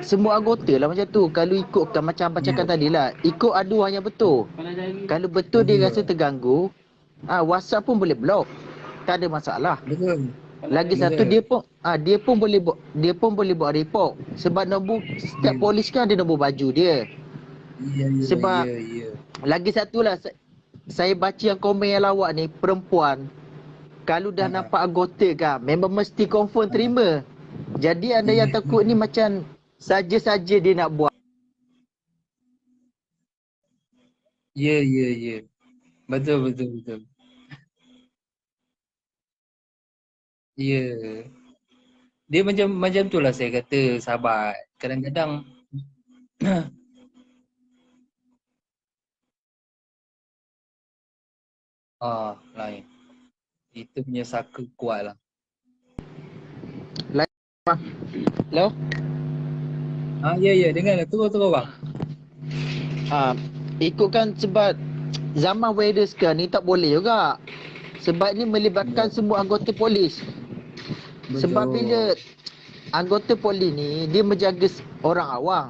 C: semua anggota lah macam tu. Kalau ikutkan macam abang cakap tadi lah, ikut aduan yang betul. Kalau betul dia rasa terganggu, WhatsApp pun boleh block, tak ada masalah. Lagi satu, dia pun boleh buat report. Sebab nombor setiap polis kan ada nombor baju dia. Sebab lagi satu lah, saya baca yang komen yang lawak ni, perempuan kalau dah nampak anggota kan, memang mesti confirm terima. Jadi anda yang takut ni macam saja-saja dia nak buat.
B: Ya, ya, ya. Betul, betul, betul. Ya. Dia macam macam tu lah saya kata sahabat. Kadang-kadang lain. Itu punya saka kuat lah.
C: Hello?
B: Ya, ya. Dengar lah. Terus bang.
C: Ikutkan sebab zaman weather sekarang ni tak boleh juga. Sebab ni melibatkan
B: Ya.
C: semua anggota polis. Sebab bila
B: Betul.
C: anggota polis ni dia menjaga orang awam.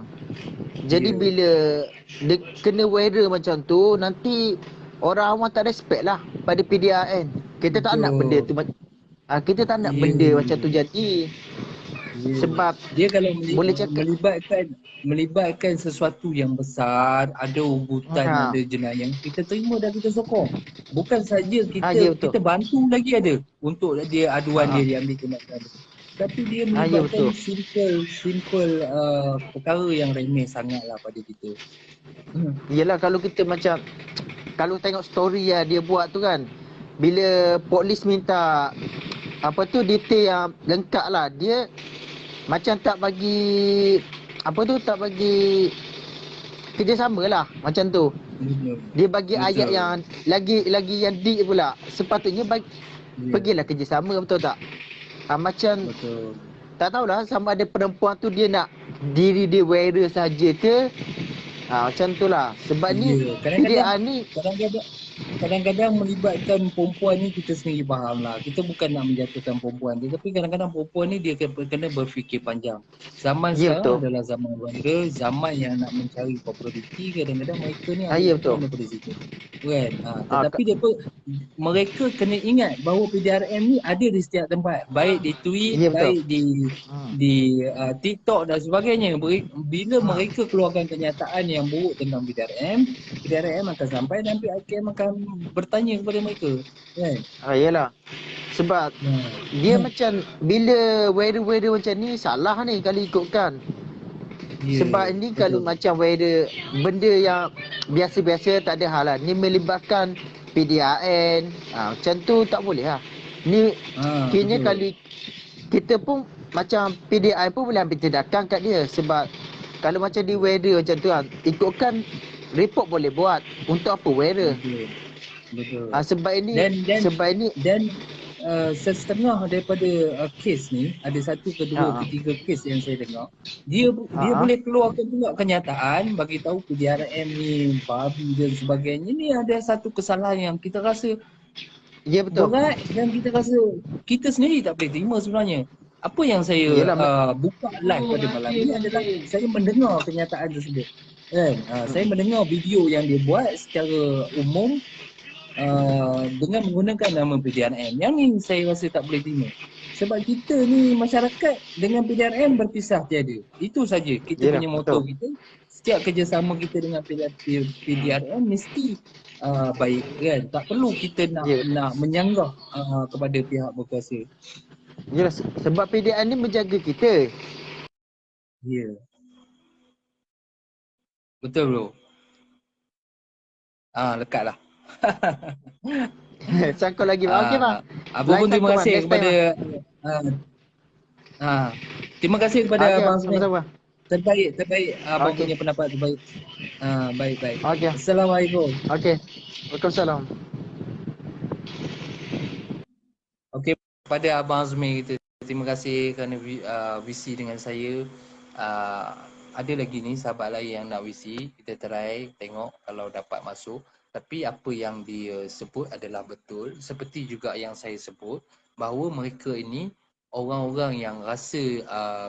C: Jadi
B: Ya.
C: bila dia kena weather macam tu, nanti orang awam tak respect lah pada PDRN. Kita tak nak benda
B: Betul.
C: tu kita tak nak
B: Ya.
C: benda macam tu jadi.
B: Ya.
C: Sebab
B: Dia kalau
C: boleh cakap
B: melibatkan sesuatu yang besar, ada ugutan,
C: ha,
B: ada jenayah, kita terima dan kita sokong. Bukan saja
C: ya betul.
B: kita bantu lagi ada untuk dia aduan
C: Ha,
B: dia diambil tindakan. Tapi dia
C: ya betul.
B: melibatkan simple perkara yang remeh sangatlah pada kita.
C: Yelah kalau kita macam kalau tengok story lah dia buat tu kan, bila polis minta apa tu detail yang lengkap lah, dia macam tak bagi apa tu, tak bagi kerjasama lah macam tu.
B: Betul.
C: Dia bagi ayat
B: Betul.
C: yang lagi yang deep pula. Sepatutnya
B: Ya.
C: pergilah kerjasama, betul tak? Macam
B: Betul.
C: tak tahulah sama ada perempuan tu dia nak diri dia wearer saja ke. Macam tu lah. Sebab ni
B: Ya,
C: PDA ni
B: kadang-kadang melibatkan perempuan ni kita sendiri faham lah. Kita bukan nak menjatuhkan perempuan dia, tapi kadang-kadang perempuan ni dia kena berfikir panjang. Zaman
C: ya
B: sekarang
C: betul.
B: adalah zaman viral, zaman yang nak mencari populariti. Kadang-kadang mereka ni ambil
C: Ya
B: peluang
C: betul.
B: daripada situ. Kan?
C: Ah,
B: Tetapi mereka kena ingat bahawa PDRM ni ada di setiap tempat. Baik di tweet,
C: ya betul.
B: baik di TikTok dan sebagainya. Bila mereka keluarkan kenyataan yang buruk tentang PDRM akan sampai dan PDRM akan bertanya kepada mereka, kan?
C: Yelah. Sebab dia macam bila weather macam ni salah ni kalau ikutkan. Sebab ni kalau
B: Betul.
C: macam weather benda yang biasa-biasa tak ada hal lah. Ni melibatkan PDRN. Macam tu tak boleh lah. Ni kini
B: Betul.
C: kalau kita pun macam PDRN pun boleh ambil tindakan kat dia. Sebab kalau macam di weather macam tu kan, ikutkan report boleh buat. Untuk apa weather?
B: Betul.
C: Sebab ini
B: Dan setengah daripada kes ni, ada satu ke dua ke tiga kes yang saya dengar, dia boleh keluarkan pula kenyataan bagi tahu PDRM ni babi dan sebagainya. Ni ada satu kesalahan yang kita rasa
C: betul.
B: berat dan kita rasa kita sendiri tak boleh terima sebenarnya. Apa yang saya buka live pada malam ni adalah saya mendengar kenyataan tersebut. Kan? Saya mendengar video yang dia buat secara umum dengan menggunakan nama PDRM. Yang ni saya rasa tak boleh terima. Sebab kita ni masyarakat dengan PDRM berpisah tiada. Itu saja kita punya moto kita. Setiap kerjasama kita dengan PDRM mesti baik, kan? Tak perlu kita nak menyanggah kepada pihak berkuasa.
C: Yelah, sebab PDRM ni menjaga kita.
B: Ya. Betul bro. Lekatlah.
C: Sangkut lagi bang. Okey bang.
B: Abang pun terima kasih kepada terima kasih kepada Abang Smith. Terbaik abang punya pendapat terbaik. Baik.
C: Okey.
B: Assalamualaikum.
C: Okey. Waalaikumsalam.
B: Okey, pada Abang Azmi kita terima kasih kerana visi dengan saya. Ada lagi ni sahabat lain yang nak visi, kita try tengok kalau dapat masuk. Tapi apa yang dia sebut adalah betul. Seperti juga yang saya sebut, bahawa mereka ini orang-orang yang rasa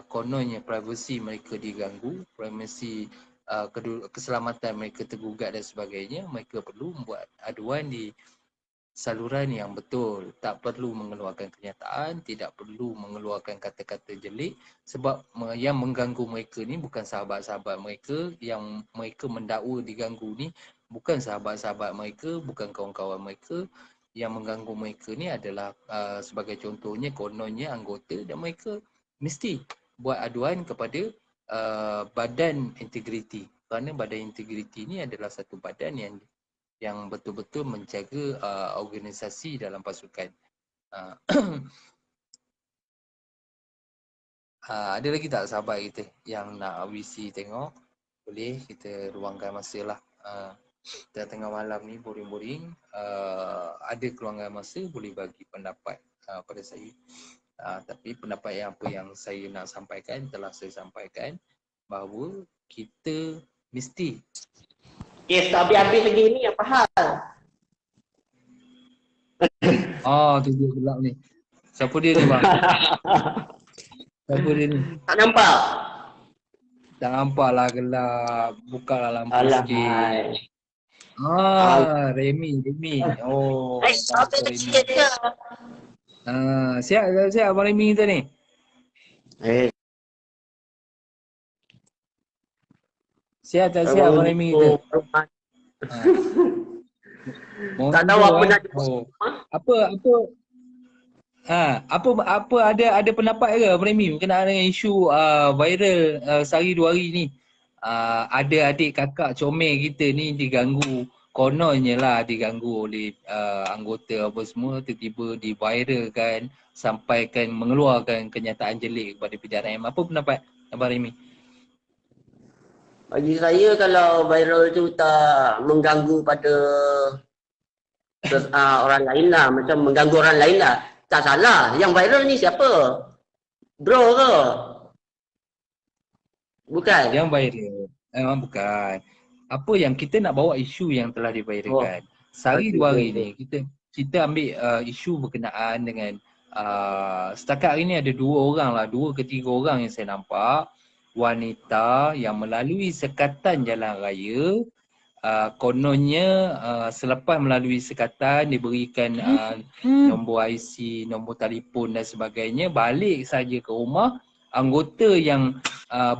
B: kononnya privasi mereka diganggu, privasi keselamatan mereka tergugat dan sebagainya, mereka perlu membuat aduan di saluran yang betul. Tak perlu mengeluarkan kenyataan, tidak perlu mengeluarkan kata-kata jelek, sebab yang mengganggu mereka ni bukan sahabat-sahabat mereka, yang mereka mendakwa diganggu ni bukan sahabat-sahabat mereka, bukan kawan-kawan mereka. Yang mengganggu mereka ni adalah sebagai contohnya kononnya anggota, dan mereka mesti buat aduan kepada badan integriti. Kerana badan integriti ni adalah satu badan yang betul-betul menjaga organisasi dalam pasukan. Uh, ada lagi tak sahabat kita yang nak VC tengok? Boleh kita luangkan masa lah. Tengah malam ni boring-boring, ada keluangan masa boleh bagi pendapat pada saya. Tapi pendapat yang saya nak sampaikan telah saya sampaikan, bahawa kita mesti.
D: Kes tak habis-habis lagi ni, apa hal?
B: Tu dia gelap ni. Siapa dia ni bang? Siapa dia ni?
D: Tak nampak?
B: Tak nampak lah, gelap. Buka lah lampu
D: Alah,
B: sikit. Remy. Oh,
D: apa kecil je?
B: siap Abang Remy kita ni. Siap tak siap Abang Remy kita?
D: Tak tahu apa nak.
B: Apa ada pendapat ke Abang Remy berkenaan dengan isu viral sehari 2 hari ni? Ada adik kakak comel kita ni diganggu, kononnya lah diganggu oleh anggota apa semua, tiba-tiba diviralkan sampaikan mengeluarkan kenyataan jelek kepada PDRM. Apa pendapat Abang Remy?
D: Bagi saya kalau viral tu tak mengganggu pada orang lain lah, macam mengganggu orang lain lah, tak salah. Yang viral ni siapa? Bro ke? Bukan?
B: Yang viral. Memang bukan. Apa yang kita nak bawa isu yang telah diviralkan. Sehari 2 hari ni kita ambil isu berkenaan dengan setakat hari ni ada 2 orang lah, 2 ke 3 orang yang saya nampak wanita yang melalui sekatan jalan raya, kononnya selepas melalui sekatan diberikan nombor IC, nombor telefon dan sebagainya, balik saja ke rumah, anggota yang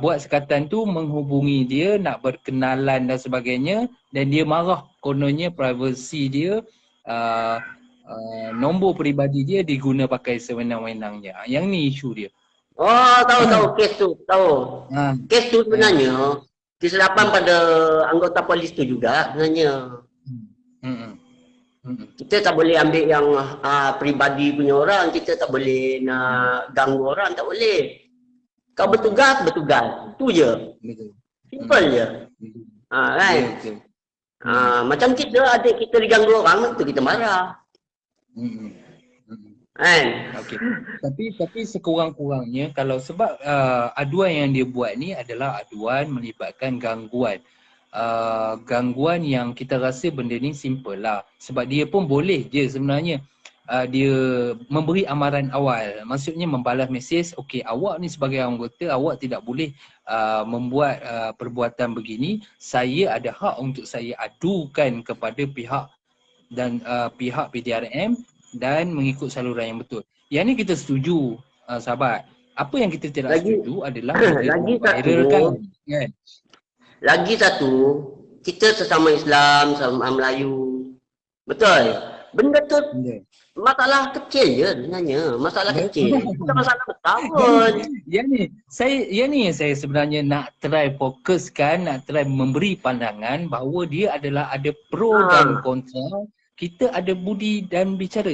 B: buat sekatan tu menghubungi dia nak berkenalan dan sebagainya, dan dia marah kononnya privasi dia, nombor peribadi dia diguna pakai sewenang-wenangnya. Yang ni isu dia.
D: Tahu kes tu, tahu. Kes tu sebenarnya kesilapan pada anggota polis tu juga sebenarnya. Kita tak boleh ambil yang peribadi punya orang, kita tak boleh nak ganggu orang, tak boleh. Kau bertugas, itu je. Simple je. Kan? Macam kita, adik kita diganggu orang, tu kita marah. Kan?
B: Okey. Tapi sekurang-kurangnya kalau sebab aduan yang dia buat ni adalah aduan melibatkan gangguan. Gangguan yang kita rasa benda ni simple lah. Sebab dia pun boleh je sebenarnya dia memberi amaran awal. Maksudnya membalas mesej, okey awak ni sebagai anggota, awak tidak boleh membuat perbuatan begini. Saya ada hak untuk saya adukan kepada pihak dan pihak PDRM dan mengikut saluran yang betul. Yang ni kita setuju sahabat. Apa yang kita tidak setuju adalah viralkan, kan?
D: Lagi satu, kita sesama Islam, sesama Melayu. Betul? Benda tu masalah kecil je sebenarnya. Masalah kecil. Bukan masalah besar pun.
B: Yang ni saya sebenarnya nak try fokuskan, nak try memberi pandangan bahawa dia adalah ada pro dan kontra. Kita ada budi dan bicara.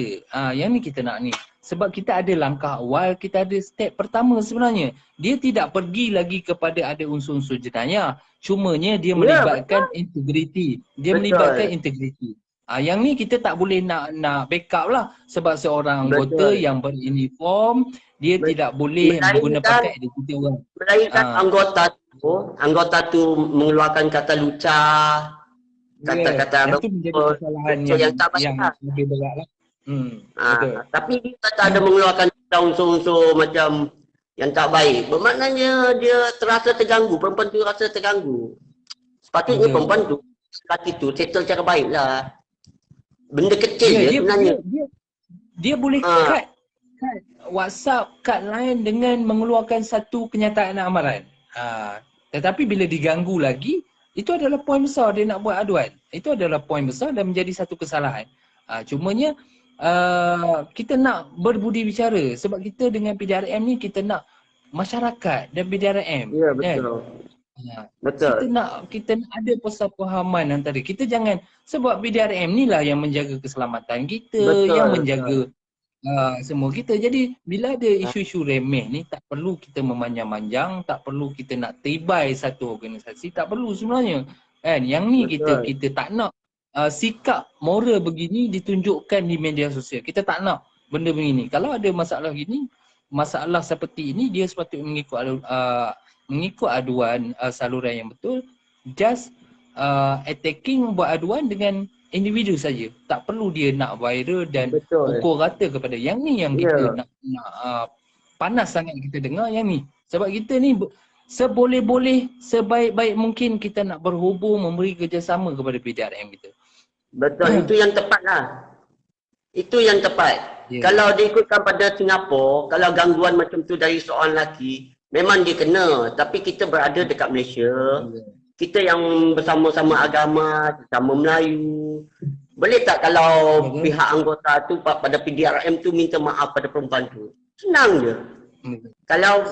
B: Yang ni kita nak ni. Sebab kita ada langkah awal, kita ada step pertama sebenarnya. Dia tidak pergi lagi kepada ada unsur-unsur jenayah. Cumanya dia melibatkan integriti. Dia melibatkan integriti. Yang ni kita tak boleh nak backup lah. Sebab seorang anggota yang beruniform, dia tidak boleh menggunakan identiti orang.
D: Melainkan anggota tu mengeluarkan kata lucah, kata-kata
B: itu menjadi kesalahan yang lebih berat lah.
D: Tapi dia tak ada mengeluarkan unsur-unsur macam yang tak baik. Bermaknanya dia terasa terganggu, perempuan tu rasa terganggu. Sepatutnya perempuan tu lelaki tu settle cara baik lah. Benda kecil je sebenarnya.
B: Dia boleh cut WhatsApp, cut line dengan mengeluarkan satu kenyataan amaran. Tetapi bila diganggu lagi, itu adalah poin besar dia nak buat aduan. Itu adalah poin besar dan menjadi satu kesalahan. Cumanya kita nak berbudi bicara sebab kita dengan PDRM ni kita nak masyarakat dan PDRM.
D: Ya,
B: Kan?
D: betul.
B: Ha.
D: Betul.
B: Kita nak ada persefahaman antara kita, jangan sebab PDRM ni lah yang menjaga keselamatan kita,
D: Betul,
B: yang
D: betul.
B: menjaga semua kita. Jadi bila ada isu-isu remeh ni, tak perlu kita memanjang-manjang, tak perlu kita nak tibai satu organisasi, tak perlu sebenarnya. Kan? Yang ni
D: Betul.
B: kita tak nak sikap moral begini ditunjukkan di media sosial. Kita tak nak benda begini. Kalau ada masalah gini, masalah seperti ini, dia sepatutnya mengikut aduan saluran yang betul, just attacking, buat aduan dengan individu saja. Tak perlu dia nak viral dan
D: Betul.
B: pukul rata kepada yang ni, yang
D: Ya.
B: kita nak panas sangat kita dengar yang ni. Sebab kita ni seboleh-boleh, sebaik-baik mungkin kita nak berhubung, memberi kerjasama kepada PDRM kita.
D: Betul, itu yang tepat lah. Itu yang tepat.
B: Ya.
D: Kalau diikutkan pada Singapura, kalau gangguan macam tu dari seorang lelaki, memang dia kena. Tapi kita berada dekat Malaysia, kita yang bersama-sama agama, sama Melayu. Boleh tak kalau pihak anggota tu pada PDRM tu minta maaf pada perempuan tu? Senang je.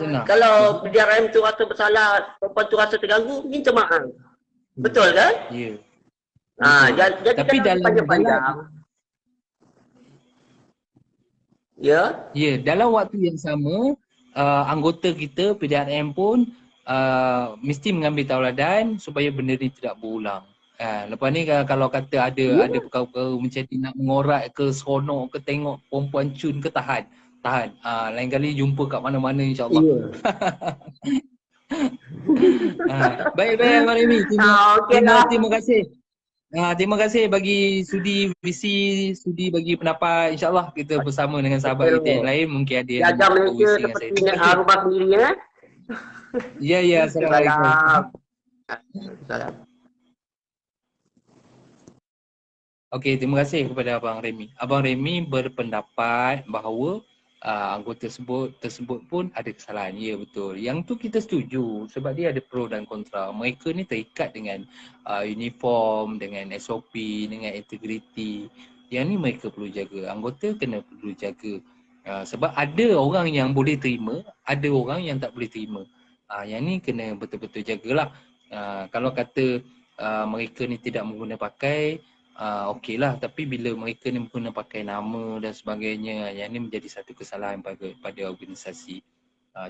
B: Senang.
D: Kalau PDRM tu rasa bersalah, perempuan tu rasa terganggu, minta maaf. Betul kan?
B: Ya.
D: Jadi
B: Tapi
D: jangan panjang-panjang. Ya.
B: Ya, dalam waktu yang sama, anggota kita PDRM pun mesti mengambil tauladan supaya benda ni tidak berulang. Lepas ni kalau kata ada perkara-perkara macam ni nak mengorak ke, seronok ke, tengok perempuan cun ke, tahan. Lain kali jumpa kat mana-mana, insyaAllah.
D: Ya.
B: Baik-baik Abang Remy. Terima kasih. Terima kasih bagi sudi visi, sudi bagi pendapat. InsyaAllah kita bersama dengan sahabat kita yang lain mungkin ada yang
D: jaga Malaysia seperti rumah sendiri ya.
B: Ya, Assalamualaikum.
D: Salam.
B: Okey, terima kasih kepada Abang Remy. Abang Remy berpendapat bahawa anggota tersebut pun ada kesalahan. Ya, betul. Yang tu kita setuju sebab dia ada pro dan kontra. Mereka ni terikat dengan uniform, dengan SOP, dengan integriti. Yang ni mereka perlu jaga. Anggota perlu jaga. Sebab ada orang yang boleh terima, ada orang yang tak boleh terima. Yang ni kena betul-betul jagalah. Kalau kata mereka ni tidak menggunakan pakai, okey lah, tapi bila mereka ni guna pakai nama dan sebagainya, yang ni menjadi satu kesalahan pada organisasi.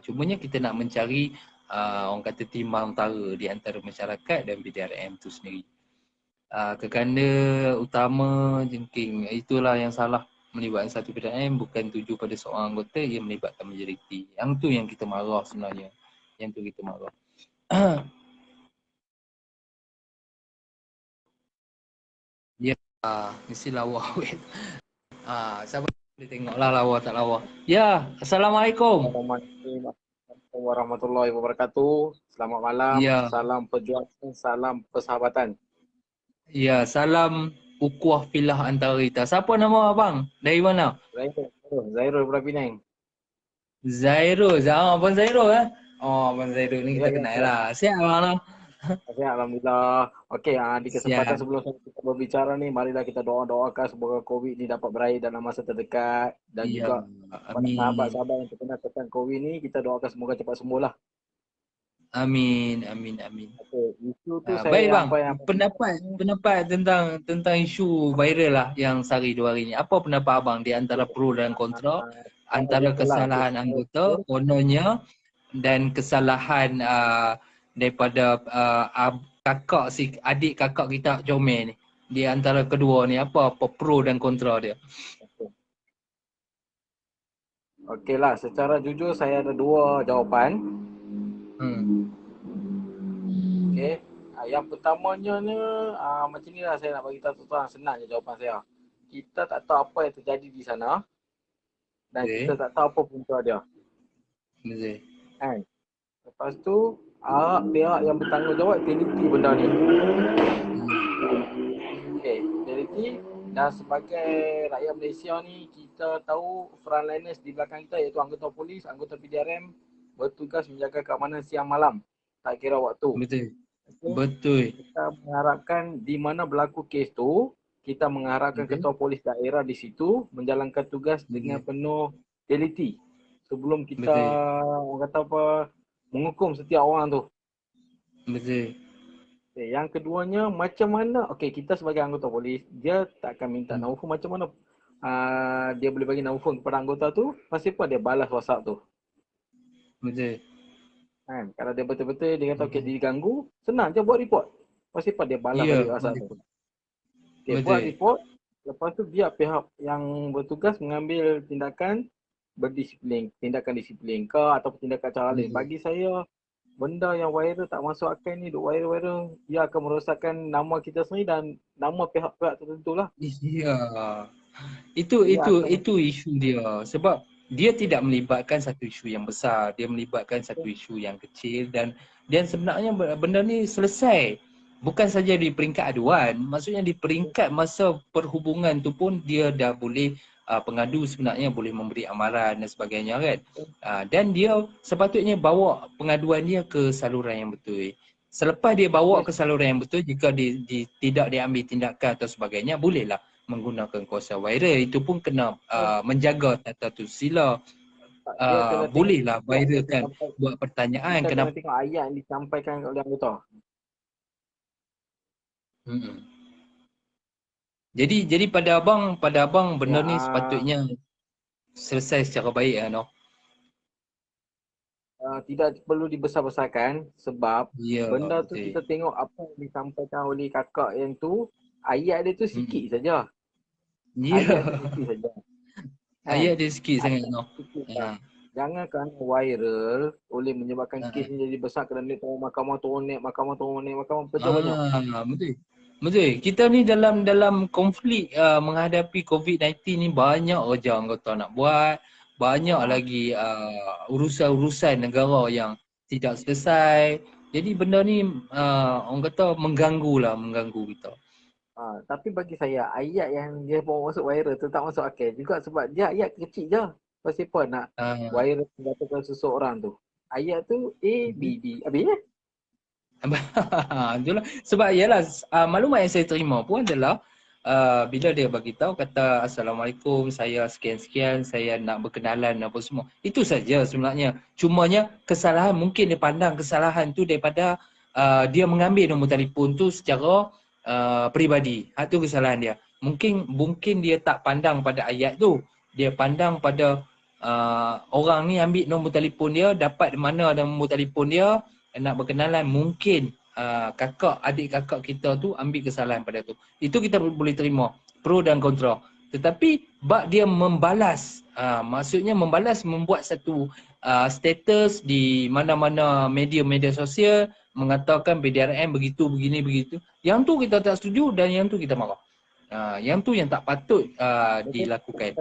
B: Cumanya kita nak mencari orang kata timbang tara di antara masyarakat dan PDRM tu sendiri. Kekanda utama jengking, itulah yang salah melibatkan satu PDRM, bukan tuju pada seorang anggota, ia melibatkan majoriti. Yang tu yang kita marah sebenarnya. Yang tu kita marah. Ya, mesti lawa. Siapa boleh tengoklah lawa tak lawa. Ya, Assalamualaikum.
E: Assalamualaikum warahmatullahi wabarakatuh. Selamat malam.
B: Ya.
E: Salam perjuangan, salam persahabatan.
B: Ya, salam ukhuwah filah antara kita. Siapa nama abang? Dari mana?
E: Zairul daripada Penang.
B: Zairul. Abang Zairul Oh, Abang Zairul ni kita kenal lah. Siap abang.
E: Sihat, alhamdulillah. Okey, di kesempatan
B: Siap.
E: sebelum kita berbicara ni, marilah kita doakan semoga COVID ni dapat berakhir dalam masa terdekat dan juga
B: amin.
E: sahabat-sahabat yang terkena tekan COVID ni, kita doakan semoga cepat sembuh lah.
B: Amin.
E: Okey, isu tu saya
B: Baik bang,
E: yang
B: pendapat tentang isu viral lah yang sehari 2 hari ni. Apa pendapat abang di antara pro dan kontra, antara kesalahan anggota kononnya dan kesalahan daripada adik kakak kita comel ni, di antara kedua ni apa pro dan kontra dia?
E: Okeylah, secara jujur saya ada 2 jawapan. Okey, yang pertamanya ni macam ni lah, saya nak bagi tahu tuan, senang je jawapan saya. Kita tak tahu apa yang terjadi di sana dan kita tak tahu apa punca dia.
B: Betul.
E: Kan? Lepas tu pihak yang bertanggungjawab teliti benda ni. Okey, teliti, dan sebagai rakyat Malaysia ni, kita tahu frontliners di belakang kita iaitu anggota polis, anggota PDRM bertugas menjaga keamanan siang malam, tak kira waktu.
B: Betul.
E: Okay.
B: Betul.
E: Kita mengharapkan di mana berlaku kes tu, kita mengharapkan ketua polis daerah di situ menjalankan tugas dengan penuh teliti sebelum kita
B: Betul.
E: orang kata apa, menghukum setiap orang tu.
B: Betul.
E: Okay, yang keduanya, macam mana, okay, kita sebagai anggota polis, dia tak akan minta telefon macam mana dia boleh bagi telefon kepada anggota tu, pasal apa dia balas WhatsApp tu.
B: Betul.
E: Kan? Kalau dia betul-betul dia kata okay, diganggu, senang je buat report. Pasal apa dia balas
B: Ya,
E: balik WhatsApp tu. Okay, buat
B: betul.
E: report, lepas tu biar pihak yang bertugas mengambil tindakan berdisiplin, tindakan disiplin ke ataupun tindakan cara lain. Bagi saya, benda yang viral tak masuk akal ni, duk viral-viral, dia akan merosakkan nama kita sendiri dan nama pihak-pihak tertentu lah.
B: Ya. Itu
E: Dia
B: itu
E: akan
B: itu isu dia, sebab dia tidak melibatkan satu isu yang besar, dia melibatkan satu isu yang kecil, dan sebenarnya benda ni selesai bukan saja di peringkat aduan, maksudnya di peringkat masa perhubungan tu pun dia dah boleh pengadu sebenarnya boleh memberi amaran dan sebagainya kan. Dan dia sepatutnya bawa pengaduan dia ke saluran yang betul. Selepas dia bawa ke saluran yang betul, jika tidak diambil tindakan atau sebagainya, bolehlah menggunakan kuasa viral. Itu pun kena menjaga tata susila.
E: dia kena tengok
B: Bolehlah
E: ayat yang
B: viralkan,
E: disampaikan.
B: buat pertanyaan
E: Kita kena
B: kenapa.
E: tengok ayat yang disampaikan oleh anggota.
B: Jadi pada abang benda
E: Ya,
B: ni sepatutnya selesai secara baik no.
E: tidak perlu dibesar-besarkan sebab
B: Ya,
E: benda tu
B: betul.
E: kita tengok apa yang disampaikan oleh kakak yang tu, ayat dia tu sikit saja.
B: Ya.
E: Ayat tu sikit saja.
B: Ayat dia sikit sangat
E: Ayat
B: no.
E: tu sikit saja. Jangan kerana viral boleh menyebabkan kes ni jadi besar, kerana naik turun mahkamah, mahkamah betul banyak.
B: Betul. Betul. Kita ni dalam konflik menghadapi COVID-19 ni banyak kerja anggota nak buat. Banyak lagi urusan-urusan negara yang tidak selesai. Jadi benda ni orang kata mengganggu kita.
E: Tapi bagi saya, ayat yang dia bawa masuk viral tu tak masuk akal juga sebab dia ayat kecil je. Pasal apa nak
B: Ah,
E: viral mengatakan seseorang tu. Ayat tu A, B, D. Habis ya?
B: Itulah. Sebab ialah maklumat yang saya terima pun adalah bila dia bagi tahu kata Assalamualaikum, saya sekian-sekian, saya nak berkenalan apa semua. Itu saja sebenarnya. Cumanya kesalahan, mungkin dia pandang kesalahan tu daripada dia mengambil nombor telefon tu secara peribadi. Itu kesalahan dia. Mungkin dia tak pandang pada ayat tu. Dia pandang pada orang ni ambil nombor telefon dia, dapat mana ada nombor telefon dia, nak berkenalan, mungkin adik kakak kita tu ambil kesalahan pada tu. Itu kita boleh terima, pro dan kontra. Tetapi bab dia membalas, maksudnya membalas, membuat satu status di mana-mana media-media sosial mengatakan PDRM begitu, begini, begitu. Yang tu kita tak setuju dan yang tu kita marah. Yang tu yang tak patut dilakukan.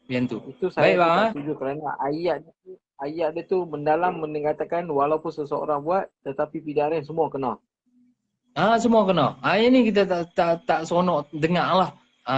B: Yang tu.
E: Itu
B: Baik
E: saya
B: bang.
E: tak setuju kerana ayat dia tu mendalam mengatakan walaupun seseorang buat tetapi PDRM semua kena.
B: Semua kena. Yang ni kita tak seronok dengar lah.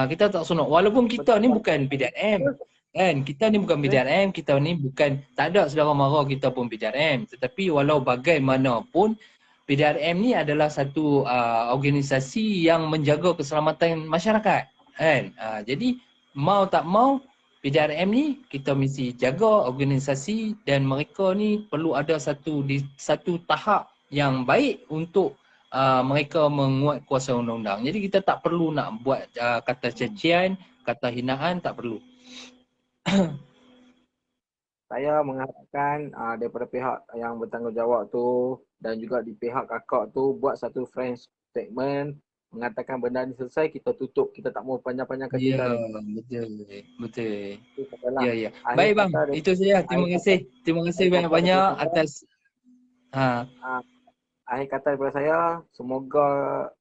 B: Kita tak seronok. Walaupun kita ni bukan PDRM. Kan? Kita ni bukan PDRM, kita ni bukan, tak ada saudara mara kita pun PDRM. Tetapi walau bagaimanapun, PDRM ni adalah satu organisasi yang menjaga keselamatan masyarakat. Kan? Jadi mau tak mau, PDRM ni kita mesti jaga organisasi dan mereka ni perlu ada satu tahap yang baik untuk mereka menguat kuasa undang-undang. Jadi kita tak perlu nak buat kata cacian, kata hinaan, tak perlu.
E: Saya mengharapkan daripada pihak yang bertanggungjawab tu dan juga di pihak kakak tu buat satu friend statement mengatakan benda ni selesai, kita tutup, kita tak mau panjang-panjangkan cerita ni.
B: Betul.
E: Adalah.
B: Ya. Baik bang, itu saja. Terima kasih banyak-banyak atas
E: akhir kata daripada saya, semoga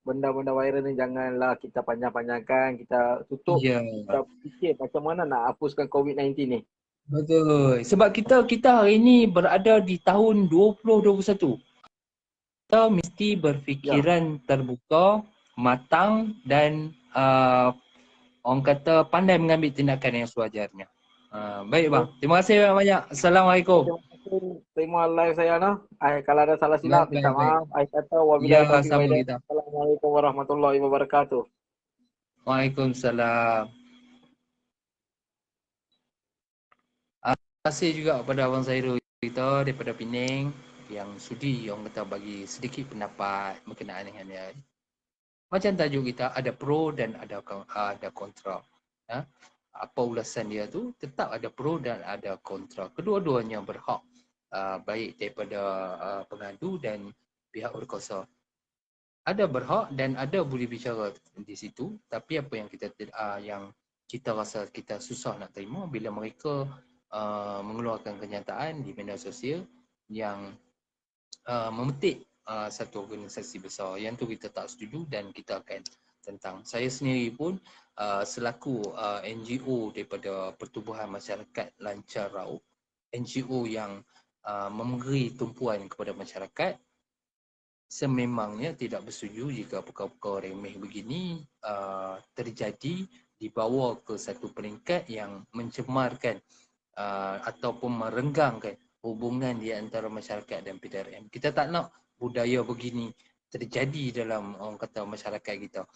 E: benda-benda viral ni janganlah kita panjang-panjangkan, kita tutup. Kita fikir macam mana nak hapuskan COVID-19 ni.
B: Betul. Sebab kita hari ini berada di tahun 2021. Kita mesti berfikiran terbuka, matang dan orang kata pandai mengambil tindakan yang sewajarnya. Baik bang. Terima kasih banyak. Assalamualaikum.
E: Terima live saya noh. Kalau ada salah silap minta maaf. Kata wabillahi taufiq wal hidayah. Assalamualaikum warahmatullahi wabarakatuh.
B: Waalaikumsalam. kasih juga kepada Abang Zairul kita daripada Penang yang sudi orang kata bagi sedikit pendapat berkenaan dengan dia. Macam tajuk kita ada pro dan ada kontra. Ha? Apa ulasan dia tu tetap ada pro dan ada kontra. Kedua-duanya berhak baik daripada pengadu dan pihak berkuasa. Ada berhak dan ada boleh bicara di situ, tapi apa yang kita rasa kita susah nak terima bila mereka mengeluarkan kenyataan di media sosial yang memetik satu organisasi besar. Yang tu kita tak setuju dan kita akan tentang. Saya sendiri pun selaku NGO daripada Pertubuhan Masyarakat Lancar Raup, NGO yang memberi tumpuan kepada masyarakat, sememangnya tidak bersetuju jika perkara-perkara remeh begini terjadi dibawa ke satu peringkat yang mencemarkan ataupun merenggangkan hubungan di antara masyarakat dan PDRM. Kita tak nak budaya begini terjadi dalam orang kata masyarakat kita.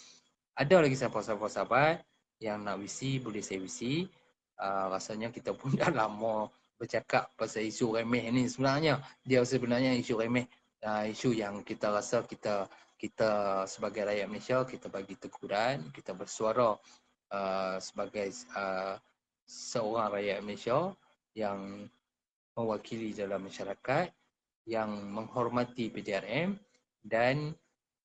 B: Ada lagi sahabat-sahabat yang nak visi, boleh saya visi. Rasanya kita pun dah lama bercakap pasal isu remeh ni sebenarnya. Dia sebenarnya isu remeh. Isu yang kita rasa kita sebagai rakyat Malaysia, kita bagi teguran, kita bersuara sebagai seorang rakyat Malaysia yang mewakili dalam masyarakat, yang menghormati PDRM dan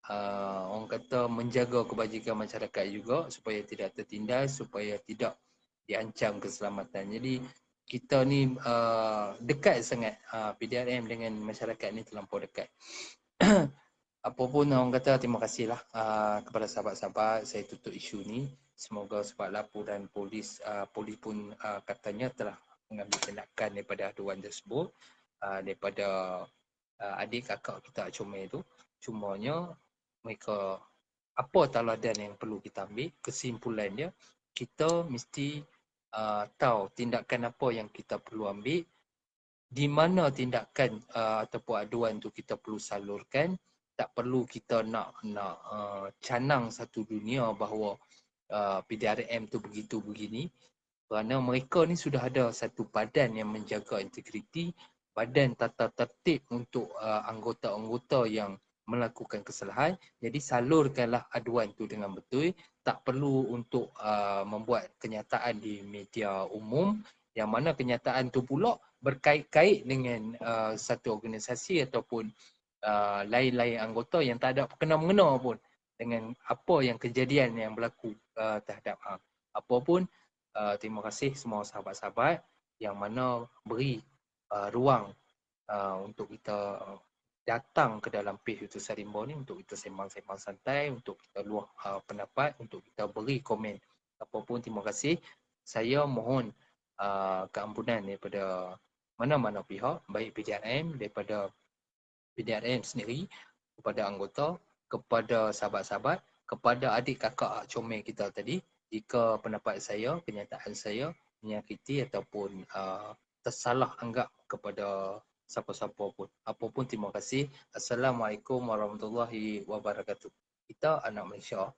B: orang kata menjaga kebajikan masyarakat juga supaya tidak tertindas, supaya tidak diancam keselamatan. Jadi kita ni dekat sangat PDRM dengan masyarakat ni terlampau dekat. Apapun orang kata, terima kasihlah kepada sahabat-sahabat. Saya tutup isu ni. Semoga sebab laporan polis pun katanya telah mengambil tindakan daripada aduan tersebut daripada adik kakak kita Comel tu. Cumanya mereka apa tauladan yang perlu kita ambil, kesimpulan dia kita mesti tahu tindakan apa yang kita perlu ambil, di mana tindakan ataupun aduan tu kita perlu salurkan. Tak perlu kita nak canang satu dunia bahawa PDRM tu begitu begini, kerana mereka ni sudah ada satu badan yang menjaga integriti, badan tata tertib untuk anggota-anggota yang melakukan kesalahan. Jadi salurkanlah aduan tu dengan betul. Tak perlu untuk membuat kenyataan di media umum yang mana kenyataan tu pula berkait-kait dengan satu organisasi ataupun lain-lain anggota yang tak ada kena-mengena pun dengan apa yang kejadian yang berlaku terhadap apa pun. Terima kasih semua sahabat-sahabat yang mana beri ruang untuk kita datang ke dalam page Utusan Rimba ni untuk kita sembang-sembang santai, untuk kita luah pendapat, untuk kita beri komen. Apapun, terima kasih. Saya mohon keampunan daripada mana-mana pihak, baik PDRM, daripada PDRM sendiri, kepada anggota, kepada sahabat-sahabat, kepada adik kakak comel kita tadi, jika pendapat saya, kenyataan saya menyakiti ataupun tersalah anggap kepada siapa-siapa pun. Apapun, terima kasih. Assalamualaikum warahmatullahi wabarakatuh. Kita anak Malaysia.